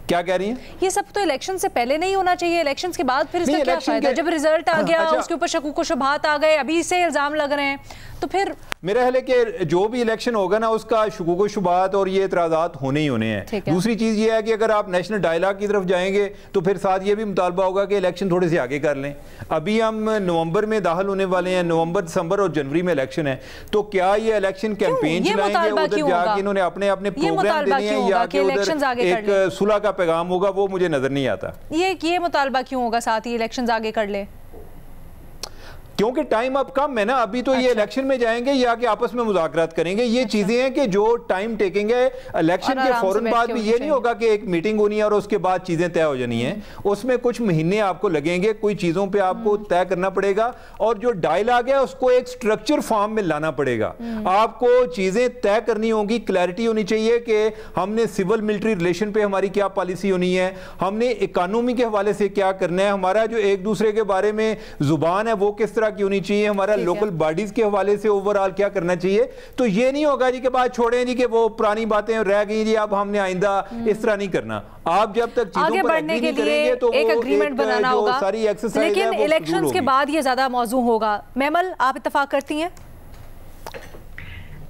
क्या कह रही हैं? ये सब तो इलेक्शन से पहले नहीं होना चाहिए, इलेक्शन के बाद फिर इसका क्या फायदा? जब रिजल्ट आ गया, उसके ऊपर शक व शुबहात आ गए, अभी से इल्जाम लग रहे हैं, तो फिर मेरा ख्याल है कि जो भी इलेक्शन होगा ना उसका शुकूक व शुबहात और ये इतराज़ात होने ही होने हैं। दूसरी चीज़ ये है कि अगर आप नेशनल डायलॉग की तरफ जाएंगे तो फिर साथ ये भी मुतालबा होगा कि इलेक्शन थोड़े से आगे कर लें। अभी हम नवंबर में दाखिल होने वाले हैं, नवंबर, दिसंबर और जनवरी में इलेक्शन है, तो क्या ये इलेक्शन कैंपेन चलाएंगे, उधर जाके इन्होंने अपने अपने प्रोग्राम देने हैं, या कि उधर एक सुलह का पैगाम होगा, वो मुझे नजर नहीं आता। ये मुतालबा क्यों होगा साथ ही इलेक्शंस आगे कर ले? क्योंकि टाइम अब कम है ना। अभी तो ये इलेक्शन में जाएंगे या कि आपस में मुज़ाकरात करेंगे, ये चीजें हैं कि जो टाइम टेकिंग है। इलेक्शन के फौरन बाद भी ये नहीं होगा कि एक मीटिंग होनी है और उसके बाद चीजें तय हो जानी है। उसमें कुछ महीने आपको लगेंगे, कोई चीजों पे आपको तय करना पड़ेगा, और जो डायलॉग है उसको एक स्ट्रक्चर फॉर्म में लाना पड़ेगा। आपको चीजें तय करनी होगी, क्लैरिटी होनी चाहिए कि हमने सिविल मिलिट्री रिलेशन पे हमारी क्या पॉलिसी होनी है, हमने इकोनॉमी के हवाले से क्या करना है, हमारा जो एक दूसरे के बारे में जुबान है वो किस तरह तरह की होनी चाहिए, हमारा लोकल बॉडीज के हवाले से ओवरऑल क्या करना चाहिए। तो ये नहीं होगा जी के बाद छोड़ें जी कि वो पुरानी बातें रह गई जी, अब हमने आइंदा इस तरह नहीं करना। आप जब तक आगे बढ़ने के लिए तो एक एग्रीमेंट बनाना होगा, लेकिन इलेक्शंस के बाद ये ज्यादा मौजू होगा। मैमल, आप इत्तेफाक करती हैं?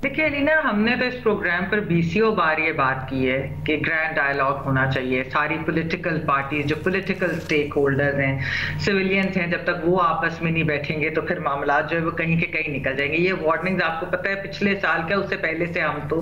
देखिए लीना, हमने तो इस प्रोग्राम पर 20 बार ये बात की है कि ग्रैंड डायलॉग होना चाहिए। सारी पॉलिटिकल पार्टीज, जो पॉलिटिकल स्टेक होल्डर्स हैं, सिविलियंस हैं, जब तक वो आपस में नहीं बैठेंगे तो फिर मामला जो है वो कहीं के कहीं निकल जाएंगे। ये वार्निंग्स आपको पता है पिछले साल का, उससे पहले से हम तो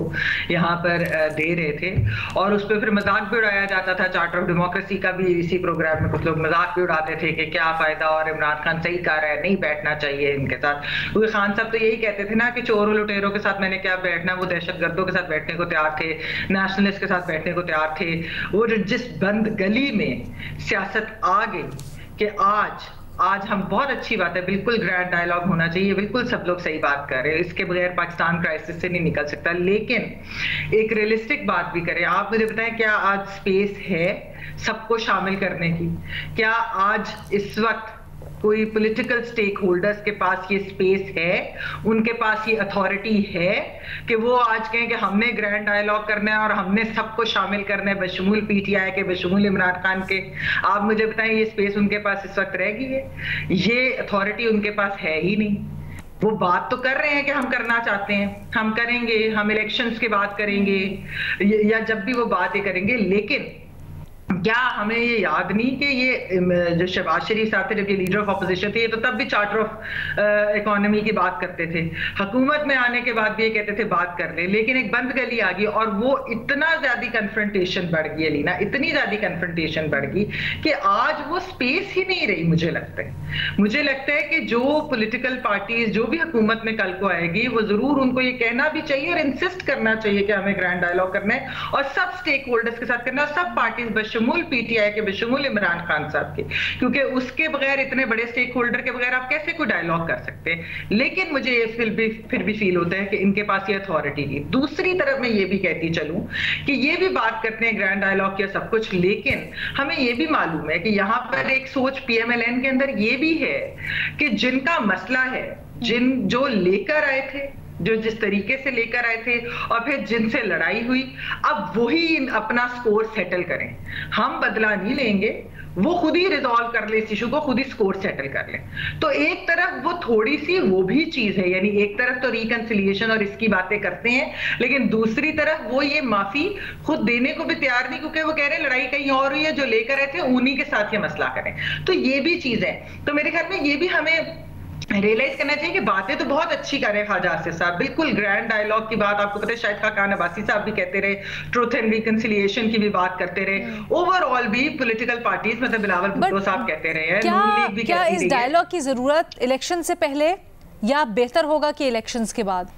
यहाँ पर दे रहे थे और उस पर फिर मजाक भी उड़ाया जाता था। चार्टर ऑफ डेमोक्रेसी का भी इसी प्रोग्राम में कुछ लोग मजाक भी उड़ाते थे कि क्या फायदा और इमरान खान सही कर रहा है, नहीं बैठना चाहिए इनके साथ। क्योंकि खान साहब तो यही कहते थे ना कि चोरों लुटेरों के साथ क्या बैठना, वो दहशतगर्दों के साथ बैठने को तैयार थे, नेशनलिस्ट के साथ बैठने को तैयार थे। वो जिस बंद गली में सियासत आ गई कि आज हम, बहुत अच्छी बात है, बिल्कुल ग्रैंड डायलॉग होना चाहिए, बिल्कुल सब लोग सही बात कर रहे हैं, इसके बगैर पाकिस्तान क्राइसिस से नहीं निकल सकता, लेकिन एक रियलिस्टिक बात भी करें। आप मुझे बताएं, क्या आज स्पेस है सबको शामिल करने की? क्या आज इस वक्त कोई पॉलिटिकल स्टेक होल्डर्स के पास ये स्पेस है, उनके पास ये अथॉरिटी है कि वो आज कहें कि हमने ग्रैंड डायलॉग करना है और हमने सबको शामिल करना है, बशमूल पीटीआई के, बशमूल इमरान खान के? आप मुझे बताएं, ये स्पेस उनके पास इस वक्त रह गई है? ये अथॉरिटी उनके पास है ही नहीं। वो बात तो कर रहे हैं कि हम करना चाहते हैं, हम करेंगे, हम इलेक्शंस की बात करेंगे या जब भी वो बात ये करेंगे, लेकिन क्या हमें ये याद नहीं कि ये जो शहबाज शरीफ साहब थे, जब ये लीडर ऑफ अपोजिशन थे, तो तब भी चार्टर ऑफ इकोनॉमी की बात करते थे, हुकूमत में आने के बाद भी ये कहते थे बात कर ले, लेकिन एक बंद गली आ गई और वो इतना ज्यादा कन्फ्रंटेशन बढ़ गई लीना, इतनी ज्यादा कन्फ्रंटेशन बढ़ गई कि आज वो स्पेस ही नहीं रही। मुझे लगता है कि जो पॉलिटिकल पार्टीज जो भी हुकूमत में कल को आएगी, वो जरूर उनको ये कहना भी चाहिए और इंसिस्ट करना चाहिए कि हमें ग्रैंड डायलॉग करना है और सब स्टेक होल्डर्स के साथ करना है, सब पार्टीज बशमूल पीटीआई के, बशमूल इमरान खान साहब के, क्योंकि उसके बगैर, इतने बड़े स्टेक होल्डर के बगैर आप कैसे कोई डायलॉग कर सकते हैं। लेकिन मुझे ये फिर भी फील होता है कि इनके पास ये अथॉरिटी नहीं। दूसरी तरफ मैं ये भी कहती चलूं कि ये भी बात करते हैं ग्रैंड डायलॉग किया सब कुछ, लेकिन हमें ये भी मालूम है कि यहां पर एक सोच पीएमएलएन के अंदर ये भी है कि जिनका मसला है, जो लेकर आए थे, जो जिस तरीके से लेकर आए थे और फिर जिनसे लड़ाई हुई, अब वही अपना स्कोर सेटल करें। हम बदला नहीं लेंगे, वो खुद ही रिजॉल्व कर ले इस इशू को, खुद ही स्कोर सेटल कर ले। तो एक तरफ वो थोड़ी सी वो भी चीज है, यानी एक तरफ तो रिकंसिलिएशन और इसकी बातें करते हैं, लेकिन दूसरी तरफ वो ये माफी खुद देने को भी तैयार नहीं, क्योंकि वो कह रहे हैं लड़ाई कहीं और हुई है, जो लेकर आए थे उन्हीं के साथ ये मसला करें। तो ये भी चीज है। तो मेरे ख्याल में ये भी हमें रियलाइज करना चाहिए कि बातें तो बहुत अच्छी कर रहे हैं ख्वाजा आसिफ साहब, बिल्कुल ग्रैंड डायलॉग की बात, आपको पता है शाहिद खान अब्बासी साहब भी कहते रहे, ट्रुथ एंड रिकंसिलिएशन की भी बात करते रहे, ओवरऑल भी पॉलिटिकल पार्टीज, मतलब बिलावल भुट्टो साहब कहते रहे हैं। क्या इस डायलॉग की जरूरत इलेक्शन से पहले या बेहतर होगा कि इलेक्शंस के बाद?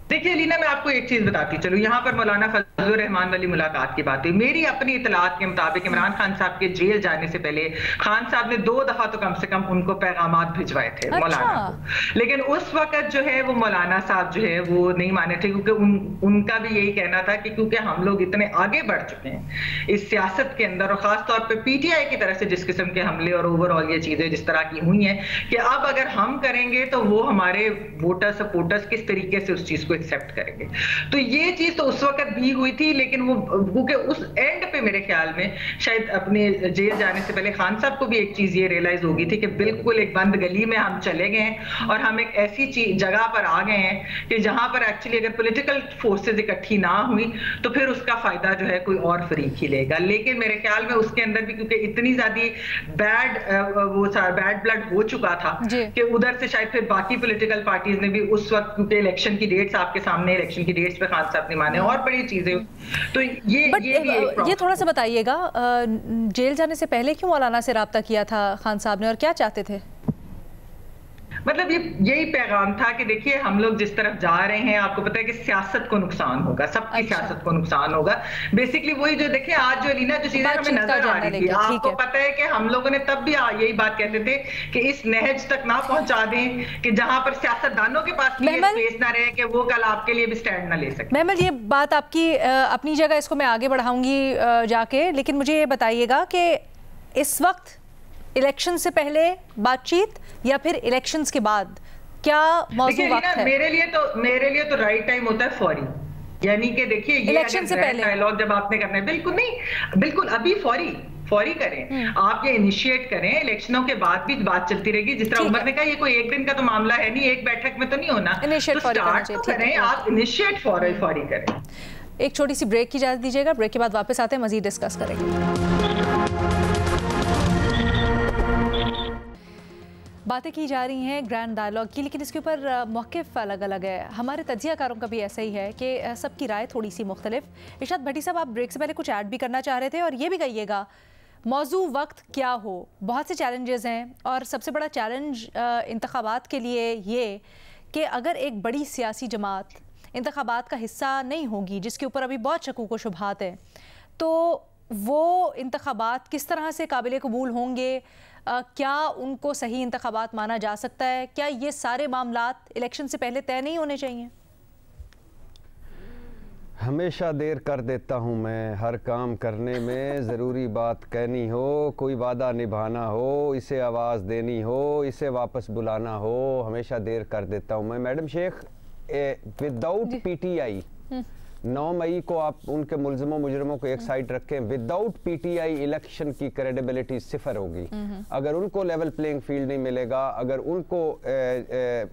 देखिए लीना, मैं आपको एक चीज बताती चलूं, यहाँ पर मौलाना फजलुर रहमान वाली मुलाकात की बात हुई। मेरी अपनी इतलात के मुताबिक इमरान खान साहब के जेल जाने से पहले खान साहब ने 2 दफा तो कम से कम उनको पैगामात भिजवाए थे मौलाना को, लेकिन उस वक्त जो है वो मौलाना साहब जो है वो नहीं माने थे, क्योंकि उनका भी यही कहना था कि क्योंकि हम लोग इतने आगे बढ़ चुके हैं इस सियासत के अंदर, और खासतौर पर पीटीआई की तरफ से जिस किस्म के हमले और ओवरऑल ये चीजें जिस तरह की हुई हैं, कि अब अगर हम करेंगे तो वो हमारे वोटर सपोर्टर्स किस तरीके से उस चीज को एक्सेप्ट करेंगे। तो ये चीज तो उस वक्त भी हुई थी, लेकिन वो क्योंकि उस एंड पे मेरे ख्याल में शायद अपने जेल जाने से पहले खान साहब को भी एक चीज ये रियलाइज होगी थी कि बिल्कुल एक बंद गली में हम चले गए हैं और हम एक ऐसी जगह पर आ गए हैं कि जहां पर एक्चुअली अगर पॉलिटिकल फोर्सेस इकट्ठी ना हुई तो फिर उसका फायदा जो है कोई और फरीक ही लेगा। लेकिन मेरे ख्याल में उसके अंदर भी क्योंकि इतनी ज्यादा बैड ब्लड हो चुका था कि उधर से शायद फिर बाकी पॉलिटिकल पार्टीज ने भी उस वक्त, क्योंकि इलेक्शन की डेट्स आपके सामने, इलेक्शन की डेट्स पे खान साहब ने माने और बड़ी चीजें, तो ये थोड़ा सा बताइएगा, जेल जाने से पहले क्यों मौलाना से राब्ता किया था खान साहब ने और क्या चाहते थे? मतलब यही पैगाम था कि देखिए हम लोग जिस तरफ जा रहे हैं, आपको पता है कि सियासत को नुकसान होगा, सबकी सियासत को नुकसान होगा। बेसिकली वही जो देखिए आज जो लीना जो चीजें हमें नजर आ रही थी, आपको पता है कि हम लोगों ने तब भी यही बात कहते थे कि इस नहज तक ना पहुंचा दें कि जहां पर सियासतदानों के पास स्पेस ना रहे कि वो कल आपके लिए भी स्टैंड ना ले सके। महमल, ये बात आपकी अपनी जगह, इसको मैं आगे बढ़ाऊंगी जाके, लेकिन मुझे ये बताइएगा कि इस वक्त इलेक्शन से पहले बातचीत या फिर इलेक्शंस के बाद, क्या मौजूद वक्त है? मेरे लिए तो राइट टाइम होता है फौरी, यानी कि देखिए ये इलेक्शन से पहले डायलॉग जब आपने करना है, बिल्कुल नहीं, बिल्कुल अभी फौरी करें, आप ये इनिशिएट करें। इलेक्शनों के बाद भी बात चलती रहेगी, जिस तरह उमर ने कहा, ये कोई एक दिन का तो मामला है नहीं, एक बैठक में तो नहीं होना, तो स्टार्ट तो करें, आप इनिशिएट फौरी करें। एक छोटी सी ब्रेक की इजाजत दीजिएगा, ब्रेक के बाद वापस आते हैं, मजीद डिस्कस करेंगे। बातें की जा रही हैं ग्रैंड डायलॉग की, लेकिन इसके ऊपर मौक़िफ़ अलग अलग है। हमारे तज्ज़ियाकारों का भी ऐसा ही है कि सबकी राय थोड़ी सी मुख्तलिफ। इरशाद भट्टी साहब, आप ब्रेक से पहले कुछ ऐड भी करना चाह रहे थे, और ये भी कहिएगा मौजू वक्त क्या हो। बहुत से चैलेंजेस हैं, और सबसे बड़ा चैलेंज इंतखाबात के लिए ये कि अगर एक बड़ी सियासी जमात इंतखाबात का हिस्सा नहीं होगी, जिसके ऊपर अभी बहुत शकूक व शुबहात हैं, तो वो इंतखाबात किस तरह से काबिल कबूल होंगे? क्या उनको सही इंतखाबात माना जा सकता है? क्या ये सारे मामलात इलेक्शन से पहले तय नहीं होने चाहिए? हमेशा देर कर देता हूँ मैं हर काम करने में, ज़रूरी बात कहनी हो, कोई वादा निभाना हो, इसे आवाज़ देनी हो, इसे वापस बुलाना हो, हमेशा देर कर देता हूँ मैं। मैडम शेख, विदाउट पीटीआई 9 मई को आप उनके मुजरमों को एक साइड रखें, विदाउट पीटीआई इलेक्शन की क्रेडिबिलिटी सिफर होगी। अगर उनको लेवल प्लेइंग फील्ड नहीं मिलेगा, अगर उनको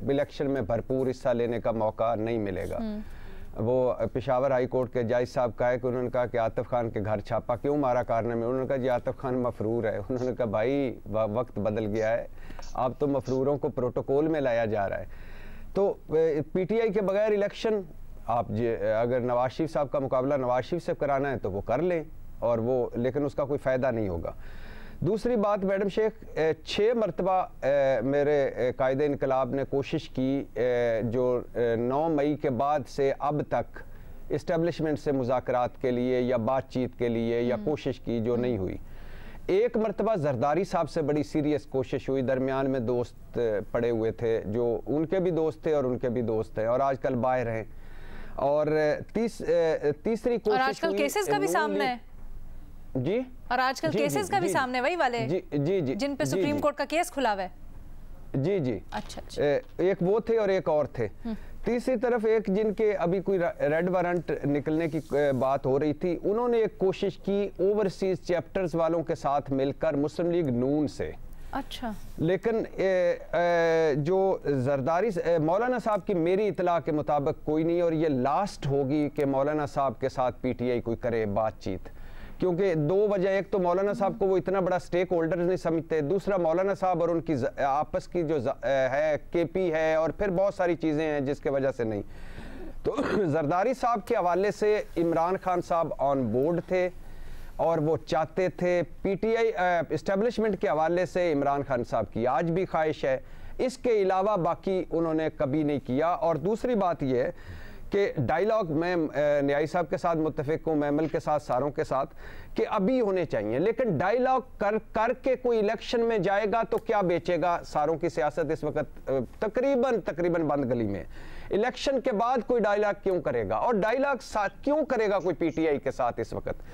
इलेक्शन में भरपूर हिस्सा लेने का मौका नहीं मिलेगा। वो पेशावर हाई कोर्ट के जज साहब का है कि उन्होंने कहा कि आतिफ खान के घर छापा क्यों मारा कारने में, उन्होंने कहा जी आतिफ खान मफरूर है। उन्होंने कहा भाई वक्त बदल गया है, अब तो मफरूरों को प्रोटोकॉल में लाया जा रहा है। तो पीटीआई के बगैर इलेक्शन आप अगर नवाज शरीफ साहब का मुकाबला नवाज शरीफ से कराना है तो वो कर लें, और वो लेकिन उसका कोई फ़ायदा नहीं होगा। दूसरी बात मैडम शेख, 6 मरतबा मेरे कायदे इनकलाब ने कोशिश की, जो 9 मई के बाद से अब तक इस्टेब्लिशमेंट से मुज़ाकरात के लिए या बातचीत के लिए या कोशिश की, जो नहीं हुई। एक मरतबा जरदारी साहब से बड़ी सीरियस कोशिश हुई, दरमियान में दोस्त पड़े हुए थे, जो उनके भी दोस्त थे और उनके भी दोस्त हैं, और आजकल बाहर हैं। और तीसरी कोशिश, और आजकल केसेस का भी सामने है जी, और आजकल केसेस का भी सामने वही वाले जी जिन पे सुप्रीम कोर्ट का केस खुला हुआ है। जी अच्छा। एक वो थे और एक और थे। तीसरी तरफ एक जिनके अभी कोई रेड वारंट निकलने की बात हो रही थी, उन्होंने एक कोशिश की ओवरसीज चैप्टर्स वालों के साथ मिलकर मुस्लिम लीग नून से। अच्छा। लेकिन जो जरदारी मौलाना साहब की मेरी इतला के मुताबिक कोई नहीं, और ये लास्ट होगी कि मौलाना साहब के साथ पीटीआई कोई करे बातचीत, क्योंकि 2 वजह, एक तो मौलाना साहब को वो इतना बड़ा स्टेक होल्डर नहीं समझते, दूसरा मौलाना साहब और उनकी आपस की जो है केपी है, और फिर बहुत सारी चीज़ें हैं जिसके वजह से नहीं। तो जरदारी साहब के हवाले से इमरान खान साहब ऑन बोर्ड थे, और वो चाहते थे। पीटीआई इस्टेब्लिशमेंट के हवाले से इमरान खान साहब की आज भी ख्वाहिश है, इसके अलावा बाकी उन्होंने कभी नहीं किया। और दूसरी बात ये है कि डायलॉग, मैं न्याई साहब के साथ मुत्तफिक हूँ, मैमल के साथ, सारों के साथ, कि अभी होने चाहिए, लेकिन डायलॉग करके कोई इलेक्शन में जाएगा तो क्या बेचेगा? सारों की सियासत इस वक्त तकरीबन बंद गली में। इलेक्शन के बाद कोई डायलॉग क्यों करेगा, और डायलॉग क्यों करेगा कोई पीटीआई के साथ? इस वक्त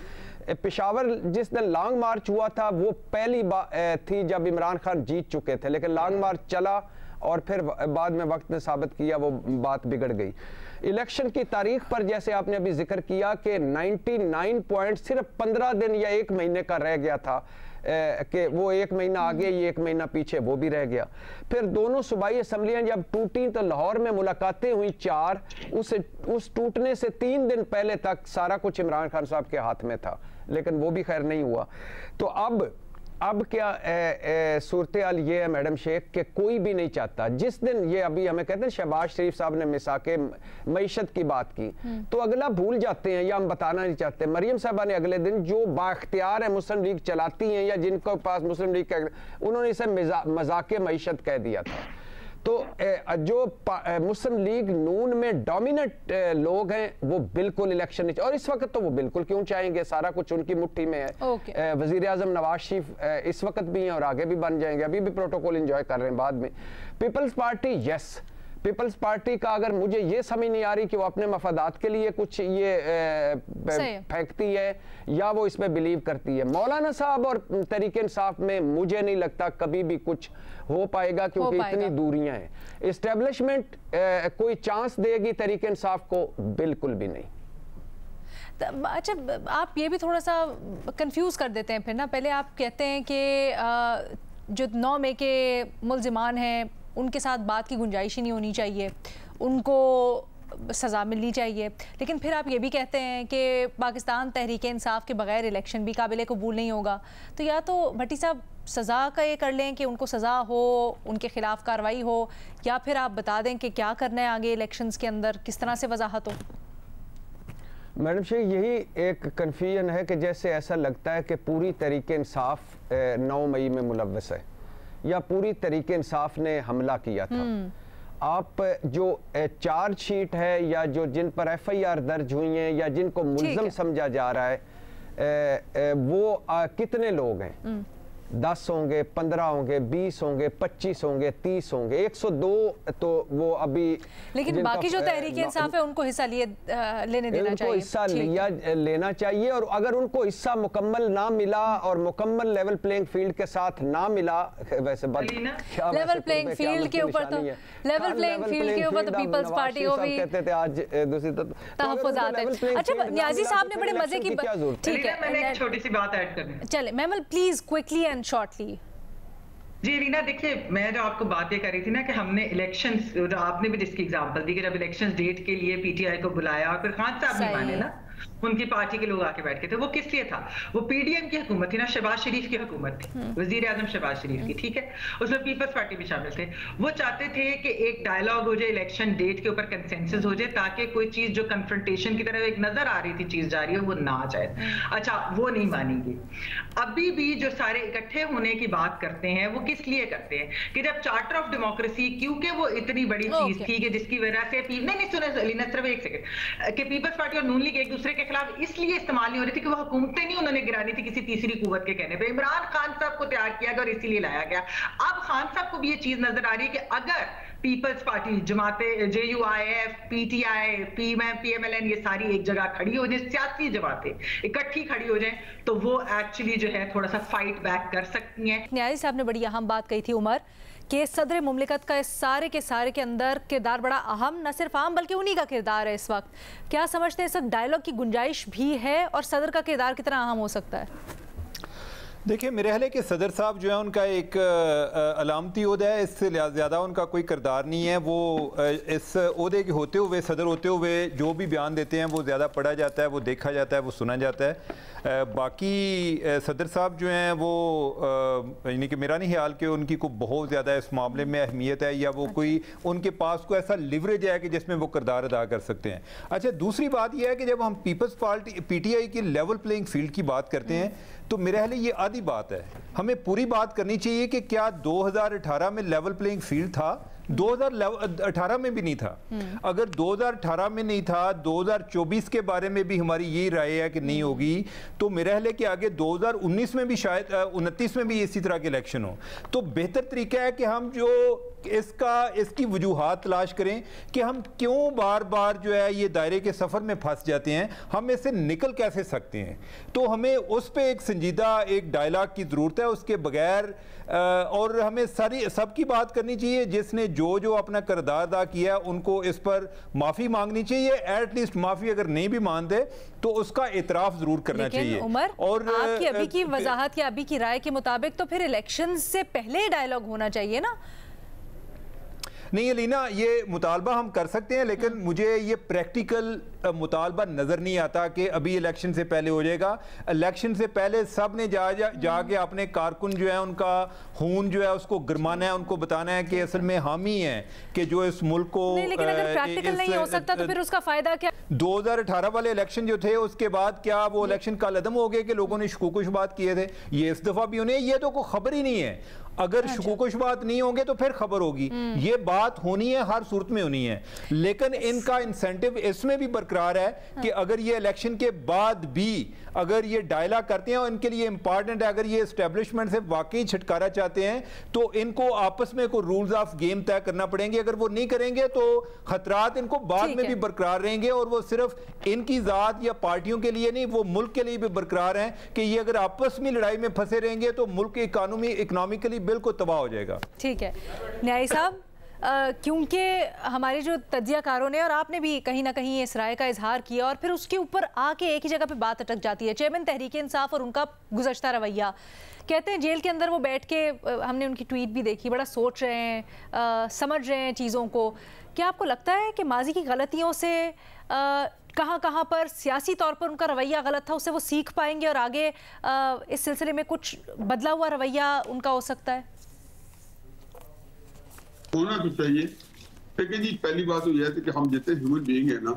पेशावर जिस दिन लॉन्ग मार्च हुआ था, वो पहली बार थी जब इमरान खान जीत चुके थे, लेकिन लॉन्ग मार्च चला और फिर बाद में वक्त ने साबित किया वो बात बिगड़ गई। इलेक्शन की तारीख पर जैसे आपने अभी जिक्र किया कि 99 पॉइंट सिर्फ 15 दिन या 1 महीने का रह गया था, कि वो 1 महीना आगे, ये 1 महीना पीछे, वो भी रह गया। फिर दोनों सूबाई असम्बलियां जब टूटी तो लाहौर में मुलाकातें हुई 4, उस टूटने से 3 दिन पहले तक सारा कुछ इमरान खान साहब के हाथ में था, लेकिन वो भी खैर नहीं हुआ। तो अब क्या सूरत हाल ये है मैडम शेख कि कोई भी नहीं चाहता, जिस दिन ये अभी हमें कहते हैं शहबाज शरीफ साहब ने मिसाके मईशत की बात की, तो अगला भूल जाते हैं या हम बताना नहीं चाहते। मरियम साहबा ने अगले दिन जो बाख्तियार है मुस्लिम लीग चलाती हैं या जिनके पास मुस्लिम लीग का, उन्होंने इसे मजाक मईशत कह दिया था। तो जो मुस्लिम लीग नून में डोमिनेंट लोग हैं वो बिल्कुल इलेक्शन नहीं, और इस वक्त तो वो बिल्कुल क्यों चाहेंगे, सारा कुछ उनकी मुट्ठी में है। वजीर आजम नवाज शरीफ इस वक्त भी हैं और आगे भी बन जाएंगे, अभी भी प्रोटोकॉल एंजॉय कर रहे हैं। बाद में पीपल्स पार्टी, यस, पीपल्स पार्टी का अगर मुझे ये समझ नहीं आ रही कि वो अपने मफादात के लिए कुछ ये फेंकती है या वो इसमें बिलीव करती है। मौलाना साहब और तहरीक इंसाफ में मुझे नहीं लगता कभी भी कुछ हो पाएगा, क्योंकि इतनी दूरियां हैं। इस्टेब्लिशमेंट कोई चांस देगी तहरीक इंसाफ को? बिल्कुल भी नहीं। अच्छा, आप ये भी थोड़ा सा कंफ्यूज कर देते हैं फिर ना। पहले आप कहते हैं कि जो 9 मई के मुल्जिमान हैं उनके साथ बात की गुंजाइश ही नहीं होनी चाहिए, उनको सज़ा मिलनी चाहिए, लेकिन फिर आप ये भी कहते हैं कि पाकिस्तान तहरीक इंसाफ के बगैर इलेक्शन भी काबिल कबूल नहीं होगा। तो या तो भट्टी साहब सज़ा का ये कर लें कि उनको सज़ा हो, उनके ख़िलाफ़ कार्रवाई हो, या फिर आप बता दें कि क्या करना है आगे इलेक्शंस के अंदर, किस तरह से वजाहत हो। मैडम शेख, यही एक कन्फ्यूजन है कि जैसे ऐसा लगता है कि पूरी तहरीक इंसाफ 9 मई में मुलव्वस है या पूरी तहरीक इंसाफ ने हमला किया था। आप जो चार्जशीट है या जो जिन पर FIR दर्ज हुई हैं या जिनको मुल्ज़म समझा जा रहा है वो कितने लोग हैं? 10 होंगे, 15 होंगे, 20 होंगे, 25 होंगे, 30 होंगे, 102 तो वो अभी। लेकिन बाकी जो तहरीक इंसाफ है उनको हिस्सा लेने देना चाहिए, हिस्सा लेना चाहिए। और अगर उनको हिस्सा मुकम्मल ना मिला और मुकम्मल लेवल प्लेइंग फील्ड के साथ ना मिला, वैसे लेवल प्लेइंग फील्ड के ऊपर तो पीपल्स पार्टी को भी कहते थे आज दूसरी तहफ़्फ़ुज़ात है। अच्छा, न्याज़ी साहब ने बड़े मजे की, ठीक है, मैंने एक छोटी सी बात ऐड करनी है। चले मैमल, प्लीज क्विकली एंड शॉर्टली। जी रीना, देखिए मैं जो आपको बात ये कर रही थी ना कि हमने इलेक्शंस, जो आपने भी जिसकी एग्जांपल दी कि जब इलेक्शंस डेट के लिए PTI को बुलाया और फिर खान साहब नहीं माने ना, उनकी पार्टी के लोग आके बैठ के थे, वो किस लिए था? वो PDM की हुकूमत थी ना, शहबाज शरीफ की हुकूमत थी, वजीर आजम शहबाज शरीफ की, ठीक है, उसमें पीपल्स पार्टी भी शामिल थे। वो चाहते थे कि एक डायलॉग हो जाए, इलेक्शन डेट के ऊपर कंसेंसस हो जाए, ताकि कोई चीज जो कन्फ्रंटेशन की तरह एक नजर आ रही थी चीज जा रही है वो ना आ जाए। अच्छा, वो नहीं मानेंगे। अभी भी जो सारे इकट्ठे होने की बात करते हैं वो किस लिए करते हैं कि जब चार्टर ऑफ डेमोक्रेसी, क्योंकि वो इतनी बड़ी चीज थी कि जिसकी वजह से नहीं सुने लीना, सिर्फ एक सेकंड, कि पीपल्स पार्टी और नून लीग एक दूसरे के खिलाफ इसलिए इस्तेमाल नहीं हो रही थी कि वो हुकूमतें नहीं उन्होंने गिरानी थी किसी तीसरी कुव्वत के कहने पे। इमरान खान साहब को तैयार किया गया और इसीलिए लाया गया। अब खान साहब को भी ये चीज नजर आ रही है कि अगर पीपल्स पार्टी, जमाते JUIF, PTI, PMLN ये सारी एक जगह खड़ी हो जाए, सियासी जमातें इकट्ठी खड़ी हो जाए, तो वो एक्चुअली जो है थोड़ा सा फाइट बैक कर सकती हैं। न्याज़ी साहब ने बड़ी अहम बात कही थी उमर, कि सदर मुमलिकत का इस सारे के सारे के अंदर किरदार बड़ा अहम, न सिर्फ अहम बल्कि उन्हीं का किरदार है इस वक्त। क्या समझते हैं इस वक्त डायलॉग की गुंजाइश भी है और सदर का किरदार कितना अहम हो सकता है? देखिए, मेरे ख्याल है कि सदर साहब जो है उनका एक अलामती ओहदा है, इससे ज़्यादा उनका कोई किरदार नहीं है। वो इस ओहदे के होते हुए, सदर होते हुए जो भी बयान देते हैं वो ज़्यादा पढ़ा जाता है, वो देखा जाता है, वो सुना जाता है। बाकी सदर साहब जो हैं वो यानी कि मेरा नहीं ख्याल कि उनकी कोई बहुत ज़्यादा इस मामले में अहमियत है या वो कोई उनके पास कोई ऐसा लिवरेज है कि जिसमें वो किरदार अदा कर सकते हैं। अच्छा, दूसरी बात यह है कि जब हम पीपल्स पार्टी PTI की लेवल प्लेइंग फील्ड की बात करते हैं तो मेरे ख्याल ये आधी बात है। हमें पूरी बात करनी चाहिए कि क्या 2018 में लेवल प्लेइंग फील्ड था? 2018 में भी नहीं था। अगर 2018 में नहीं था, 2024 के बारे में भी हमारी यही राय है कि नहीं होगी, तो मेरा ख्याल है कि आगे 2019 में भी शायद 29 में भी इसी तरह के इलेक्शन हो। तो बेहतर तरीका है कि हम जो इसकी वजूहात तलाश करें कि हम क्यों बार बार जो है ये दायरे के सफ़र में फंस जाते हैं, हम इससे निकल कैसे सकते हैं। तो हमें उस पर एक संजीदा एक डायलॉग की ज़रूरत है, उसके बगैर और हमें सबकी बात करनी चाहिए। जिसने जो अपना किरदार अदा किया उनको इस पर माफ़ी मांगनी चाहिए। एटलीस्ट माफ़ी अगर नहीं भी मानते तो उसका एतराफ़ ज़रूर करना चाहिए। उमर, और आपकी अभी की वजाहत या अभी की राय के मुताबिक तो फिर इलेक्शन से पहले डायलॉग होना चाहिए ना? नहीं अलीना, ये मुतालबा हम कर सकते हैं, लेकिन मुझे ये प्रैक्टिकल मुतालबा नज़र नहीं आता कि अभी इलेक्शन से पहले हो जाएगा। इलेक्शन से पहले सब ने जाके अपने कारकुन जो है उनका खून जो है उसको गरमाना है, उनको बताना है कि असल में हम ही हैं कि जो इस मुल्क को। नहीं, लेकिन अगर प्रैक्टिकल नहीं हो सकता तो फिर उसका फायदा क्या? 2018 वाले इलेक्शन जो थे उसके बाद क्या वो इलेक्शन कल अदम हो गए कि लोगों ने शुकूक शुबात किए थे? ये इस दफ़ा भी उन्हें ये तो कोई खबर ही नहीं है। अगर शुकूक-ओ-शुबहात नहीं होंगे तो फिर खबर होगी। ये बात होनी है, हर सूरत में होनी है, लेकिन इनका इंसेंटिव इसमें भी बरकरार है कि अगर ये इलेक्शन के बाद भी अगर ये डायलॉग करते हैं और इनके लिए इंपॉर्टेंट है, अगर ये एस्टेब्लिशमेंट से वाकई छुटकारा चाहते हैं तो इनको आपस में कोई रूल्स ऑफ गेम तय करना पड़ेंगे। अगर वो नहीं करेंगे तो खतरात इनको बाद में भी बरकरार रहेंगे, और वो सिर्फ इनकी जात या पार्टियों के लिए नहीं, वो मुल्क के लिए भी बरकरार हैं कि ये अगर आपस में लड़ाई में फंसे रहेंगे तो मुल्क इकोनॉमिकली बिल्कुल तबाह हो जाएगा। ठीक है न्यायी साहब, क्योंकि हमारे जो तज्जियाकारों ने और आपने भी कहीं ना कहीं इस राय का इजहार किया और फिर उसके ऊपर आके एक ही जगह पे बात अटक जाती है। चेयरमैन तहरीक इंसाफ और उनका गुज़श्ता रवैया, कहते हैं जेल के अंदर वो बैठ के, हमने उनकी ट्वीट भी देखी, बड़ा सोच रहे हैं, समझ रहे हैं चीज़ों को। क्या आपको लगता है कि माजी की गलतियों से कहाँ पर सियासी तौर पर उनका रवैया गलत था, उससे वो सीख पाएंगे और आगे इस सिलसिले में कुछ बदला हुआ रवैया उनका हो सकता है? होना तो चाहिए, लेकिन जी पहली बात तो यह है कि हम जितने ह्यूमन बीइंग है ना,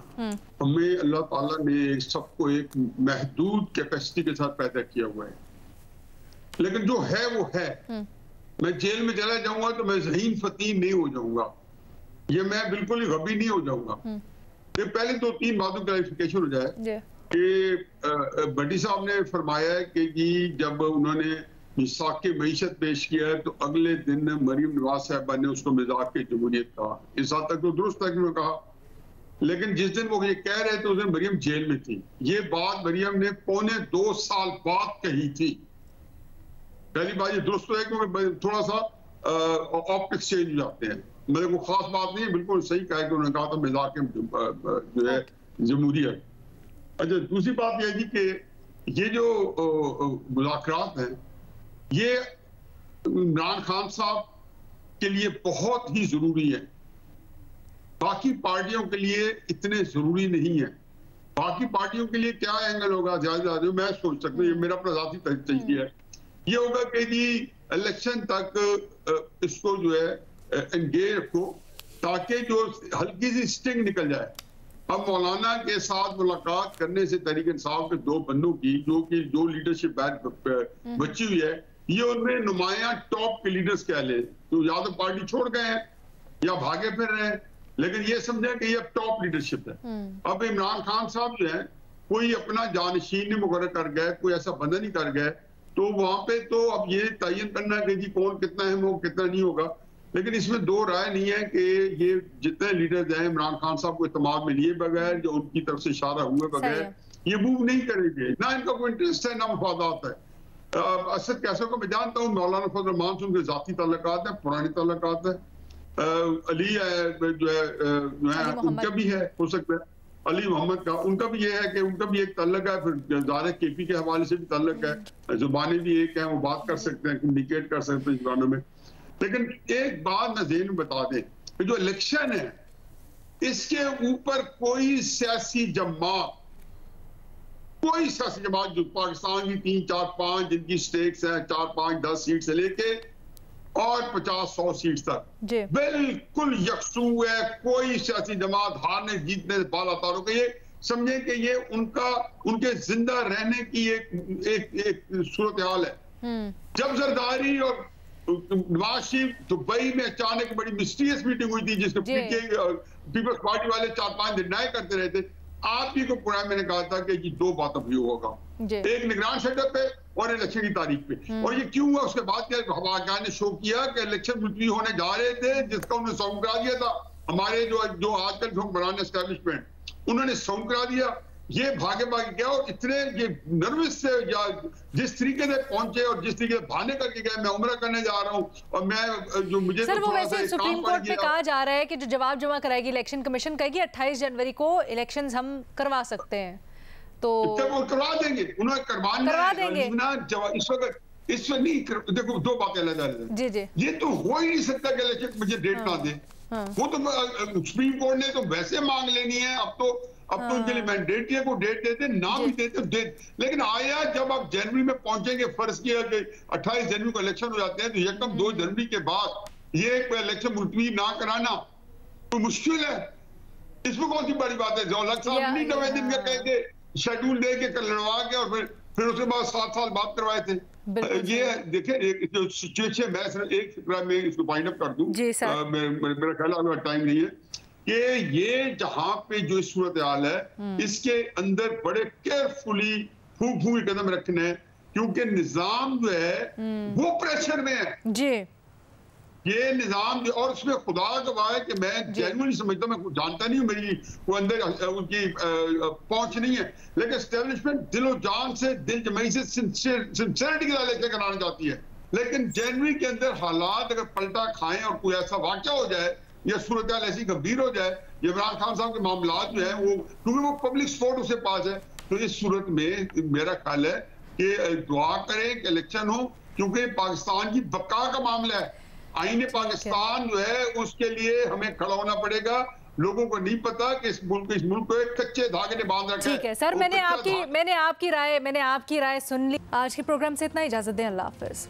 हमें अल्लाह ताला ने सबको एक महदूद कैपेसिटी के साथ पैदा किया हुआ है, लेकिन जो है वो है। मैं जेल में चला जाऊंगा तो मैं ज़हीन फतीन नहीं हो जाऊंगा, ये मैं बिल्कुल ही गबी नहीं हो जाऊंगा। ये पहले 2-3 बातों क्लैरिफिकेशन हो जाए कि भट्टी साहब ने फरमाया है कि जी जब उन्होंने मिसाक मईशत पेश किया है तो अगले दिन मरीम नवाज साहबा ने उसको मिजाक की जमहूरियत कहा। इस हद तक तो दुरुस्त है कि मैं कहा, लेकिन जिस दिन वो ये कह रहे थे उस दिन मरीम जेल में थी। ये बात मरीम ने 2.25 साल बाद कही थी। पहली बात ये दुरुस्त है क्योंकि थोड़ा सा ऑप्टिक्स चेंज हो जाते हैं, मतलब वो खास बात नहीं है, बिल्कुल सही कहा कि उन्होंने कहा था मिजाक जो है जमहूरियत। अच्छा, दूसरी बात यह है कि ये जो मुज़ाकरात हैं ये इमरान खान साहब के लिए बहुत ही जरूरी है, बाकी पार्टियों के लिए इतने जरूरी नहीं है। बाकी पार्टियों के लिए क्या एंगल होगा ज्यादा मैं सोच सकता हूँ, ये मेरा अपना जाती तजज़िया है, ये होगा कि जी इलेक्शन तक इसको जो है एंगेज रखो ताकि जो हल्की सी स्टिंग निकल जाए। अब मौलाना के साथ मुलाकात करने से तहरीक इंसाफ के 2 बंदों की जो लीडरशिप बची हुई है, ये उनमें नुमाया टॉप के लीडर्स कह ले, तो या तो पार्टी छोड़ गए हैं या भागे फिर रहे हैं, लेकिन ये समझें कि ये टॉप लीडरशिप है। अब इमरान खान साहब जो है कोई अपना जानशीन नहीं मुकर्रर कर गए, कोई ऐसा बंदा नहीं कर गए, तो वहां पे तो अब ये तयन करना कि जी कौन कितना है वो कितना नहीं होगा। लेकिन इसमें 2 राय नहीं है कि ये जितने लीडर्स हैं इमरान खान साहब को इत्तेमाद में लिए बगैर, जो उनकी तरफ से इशारा हुए बगैर ये मूव नहीं करेंगे, ना इनका कोई इंटरेस्ट है ना मफादात है। असद कैसर को मैं जानता हूँ, मौलाना फजल रहमान से उनके जाती ताल्लुकात है, पुरानी ताल्लुकात है, अली जो है उनका भी है, हो सकता है अली मोहम्मद का, उनका भी ये है कि उनका भी एक ताल्लुक है, फिर ज़ाहिर केपी के हवाले से भी ताल्लुक है, जुबानें भी एक है, वो बात कर सकते हैं, कम्युनिकेट कर सकते हैं जुबानों में। लेकिन एक बात मैं ज़हन में बता दें कि जो इलेक्शन है इसके ऊपर कोई सियासी जमात जो पाकिस्तान की 3-4-5 जिनकी स्टेक्स हैं 4-5-10 सीट से लेके और 50-100 सीट तक बिल्कुल यकसू है। कोई सियासी जमात हारने जीतने से बाला तारों का ये समझे कि ये उनके जिंदा रहने की एक सूरत हाल है। जब जरदारी और नवाज शरीफ दुबई में अचानक बड़ी मिस्टीरियस मीटिंग हुई थी जिसके पीपल्स पार्टी वाले 4-5 दिन डिनाई करते रहे थे, आप ही को पूरा मैंने कहा था कि ये 2 बातों पर होगा, एक निगरान सेटअप पे और इलेक्शन की तारीख पे। और ये क्यों हुआ उसके बाद क्या हवा ने शो किया कि इलेक्शन मुलतवी होने जा रहे थे, जिसका उन्होंने सौंप करा दिया था। हमारे जो आजकल जो बनाने एस्टेब्लिशमेंट उन्होंने सौंप करा दिया, ये भागे गया और इतने ये नर्वस से या जिस तरीके से पहुंचे और जिस तरीके से भाने करके गए, मैं उम्रा करने जा रहा हूं और मैं जो मुझे सर वो वैसे सुप्रीम कोर्ट पे कहा जा रहा है कि जो जवाब जमा कराएगी इलेक्शन कमीशन कहेगी 28 जनवरी को इलेक्शंस हम करवा सकते हैं, तो वो करवा देंगे, उन्होंने करवा देंगे इस वक्त नहीं। देखो 2 बातें अलग अलग जी जी, ये तो हो ही नहीं सकता कि इलेक्शन मुझे डेट ना दे। वो तो सुप्रीम कोर्ट ने तो वैसे मांग लेनी है, अब तो उनके लिए मैंडेट को डेट देते ना भी देते डेट। लेकिन आया जब आप जनवरी में पहुंचेंगे, फर्ज किया कि 28 जनवरी को इलेक्शन हो जाते हैं, तो यकम 2 जनवरी के बाद ये इलेक्शन मुलतवी ना कराना तो मुश्किल है। इसमें कौन सी बड़ी बात है? जौलत साहब नहीं 9 दिन का कह के शेड्यूल दे के लड़वा के और फिर उसके बाद 7 साल बाद करवाए थे। ये देखिए जो सिचुएशन, मैं सिर्फ एक फिक्रा में इसको फाइंड अप कर दूं, मेरा ख्याल टाइम नहीं है, कि ये जहां पे जो सूरत हाल है इसके अंदर बड़े केयरफुली फूक कदम रखने हैं, क्योंकि निजाम जो है वो प्रेशर में है जी। ये निजाम जो, और उसमें खुदा गवाह है कि मैं जेन्युइनली समझता हूं, मैं जानता नहीं हूं, मेरी वो अंदर उनकी पहुंच नहीं है, लेकिन एस्टेब्लिशमेंट दिलो जान से, दिल जमई से, सिंसियरिटी के साथ लेकर कराना चाहती है, लेकिन जनवरी के अंदर हालात अगर पलटा खाएं और कोई ऐसा वाकया हो जाए या सूरत ऐसी गंभीर हो जाए, इमरान खान साहब के मामला जो है वो, क्योंकि वो पब्लिक सपोर्ट उसके पास है, तो इस सूरत में मेरा ख्याल है कि दुआ करें कि इलेक्शन हो, क्योंकि पाकिस्तान की बका का मामला है। आईने पाकिस्तान जो है उसके लिए हमें खड़ा होना पड़ेगा। लोगों को नहीं पता कि इस मुल्क को एक कच्चे धागे ने बांध रखा है। ठीक है सर, मैंने आपकी राय सुन ली। आज के प्रोग्राम से इतना, इजाजत दें, अल्लाह हाफिज।